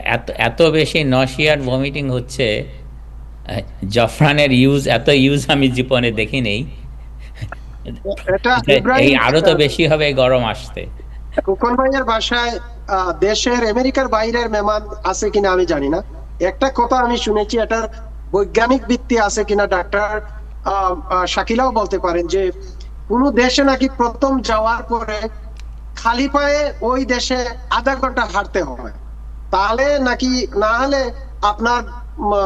এত এত বেশি নশিয়ার ভমিটিং হচ্ছে। জাফরানের এত ইউজ আমি জীবনে দেখি নেই। এটা এই ইব্রাহিম আরো তো বেশি হবে এই গরম আসতে। খোকন ভাইয়ের বাসায় দেশের আমেরিকার বাইরের মেহমান আছে কিনা আমি জানি না। একটা কথা আমি শুনেছি, এটার বৈজ্ঞানিক ভিত্তি আছে কিনা ডাক্তার শাকিলাও বলতে পারেন, যে কোন দেশে নাকি প্রথম যাওয়ার পরে খালি পায়ে ওই দেশে আধা ঘন্টা হাঁটতে হয়, তাহলে নাকি না হলে আপনার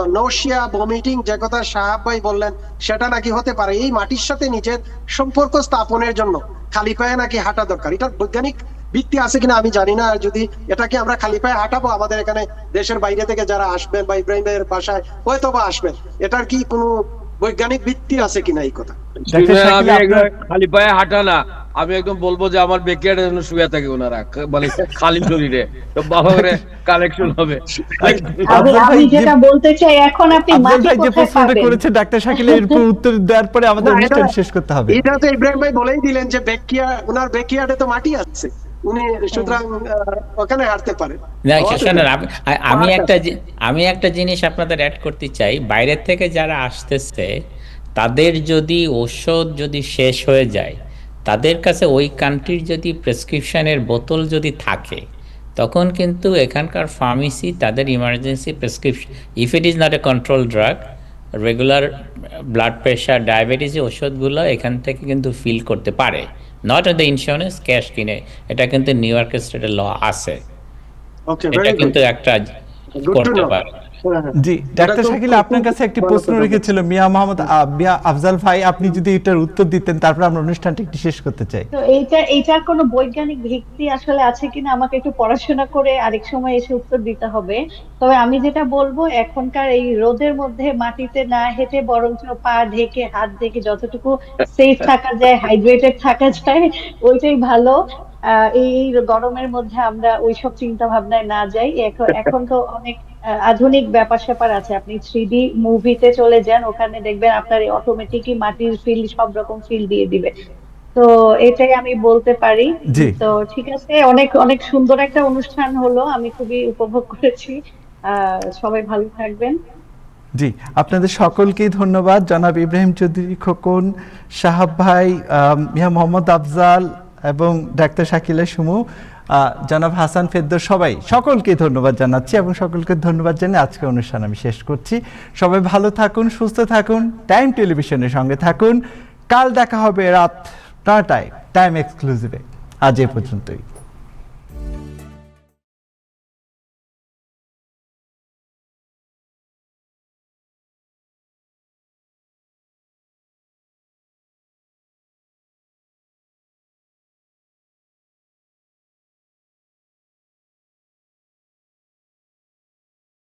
নৌশিয়া ভমিটিং যে কথা সাহাব ভাই বললেন সেটা নাকি হতে পারে। এই মাটির সাথে নিজের সম্পর্ক স্থাপনের জন্য খালি পায়ে নাকি হাঁটা দরকার। এটা বৈজ্ঞানিক ভিত্তি আছে কিনা আমি জানি না। আর যদি এটাকে আমরা খালি পায়ে হাঁটাবো, আমাদের এখানে দেশের বাইরে থেকে যারা আসবেন বা ইব্রাহিমের বাসায় হয়তো বা আসবেন, এটার কি কোনো বৈজ্ঞানিক ভিত্তি আছে কিনা এই কথা? ডাক্তার শুনে শাকিল, আমি আপনার- একদম খালি পায়ে হাঁটা না, আমি একদম বলবো যে আমার বেকিয়ার্ডে যেন শুয়ে থাকে ওনারা মানে খালি শরীরে, তো বাবা করে কালেকশন হবে। আমি আফজাল ভাই আমি যে- যেটা বলতে চাই, এখন আপনি আফজাল মাটি ভাই যে কোথায় প্রশ্নটা পাবেন? করেছে ডাক্তার শাকিলের এরপর উত্তর দেওয়ার পরে আমাদের না, অনুষ্ঠান এটা- শেষ করতে হবে। এটা তো ইব্রাহিম ভাই বলেই দিলেন যে ওনার বেকিয়ার্ডে তো মাটি আছে, উনি সুতরাং ওখানে হাঁটতে পারেন। না, শোনেন, আমি একটা জিনিস আপনাদের অ্যাড করতে চাই। বাইরের থেকে যারা আসতেছে তাদের যদি ঔষধ যদি শেষ হয়ে যায়, তাদের কাছে ওই কান্ট্রির যদি প্রেসক্রিপশনের বোতল যদি থাকে, তখন কিন্তু এখানকার ফার্মেসি তাদের emergency prescription, if it is not a control drug, regular blood pressure, ডায়াবেটিসের ওষুধগুলো এখান থেকে কিন্তু ফিল করতে পারে। নট দ্য ইন্স্যুরেন্স, ক্যাশ কিনে। এটা কিন্তু নিউ ইয়র্ক স্টেটের ল আছে। ওকে, এটা ভেরি গুড। কিন্তু একটা Good to করতে know. পারে। জি, ডাক্তার শাকিল, আপনার কাছে একটি প্রশ্ন রেখেছিল মিয়া আফজাল ভাই, আপনি যদি এটার উত্তর দিতেন, তারপর আমরা অনুষ্ঠানটি একটু শেষ করতে চাই। তো এইটার কোনো বৈজ্ঞানিক ভিত্তি আসলে আছে কিনা আমাকে একটু পড়াশোনা করে আরেক সময় এসে উত্তর দিতে হবে। তবে আমি যেটা বলবো, এখনকার এই রোদের মধ্যে মাটিতে না হেঁটে বরঞ্চ পা ঢেকে হাত ঢেকে যতটুকু সেফ থাকা যায়, হাইড্রেটেড থাকা যায়, ওইটাই ভালো। এই গরমের মধ্যে আমরা ওইসব চিন্তা ভাবনায় না যাই। এখন তো অনেক আধুনিক ব্যাপার স্যাপার আছে। আপনি 3D মুভিতে চলে যান, ওখানে দেখবেন আপনার অটোমেটিকই মাটির ফিল, সব রকম ফিল দিয়ে দিবে। তো এটাই আমি বলতে পারি। জি। তো ঠিক আছে, অনেক অনেক সুন্দর একটা অনুষ্ঠান হলো, আমি খুবই উপভোগ করেছি। সবাই ভালো থাকবেন। জি, আপনাদের সকলকেই ধন্যবাদ। জনাব ইব্রাহিম চৌধুরী খোকন, সাহাব ভাই, মিয়া মোহাম্মদ আফজাল এবং ডাক্তার শাকিলা সুমু, জনাব হাসান ফেরদৌস, সকলকে ধন্যবাদ জানাচ্ছি এবং সকলকে ধন্যবাদ জানিয়ে আজকের অনুষ্ঠান আমি শেষ করছি। সবাই ভালো থাকুন, সুস্থ থাকুন, টাইম টেলিভিশনের সঙ্গে থাকুন। কাল দেখা হবে রাত 9টায় টাইম এক্সক্লুসিভে। আজ এ পর্যন্তই।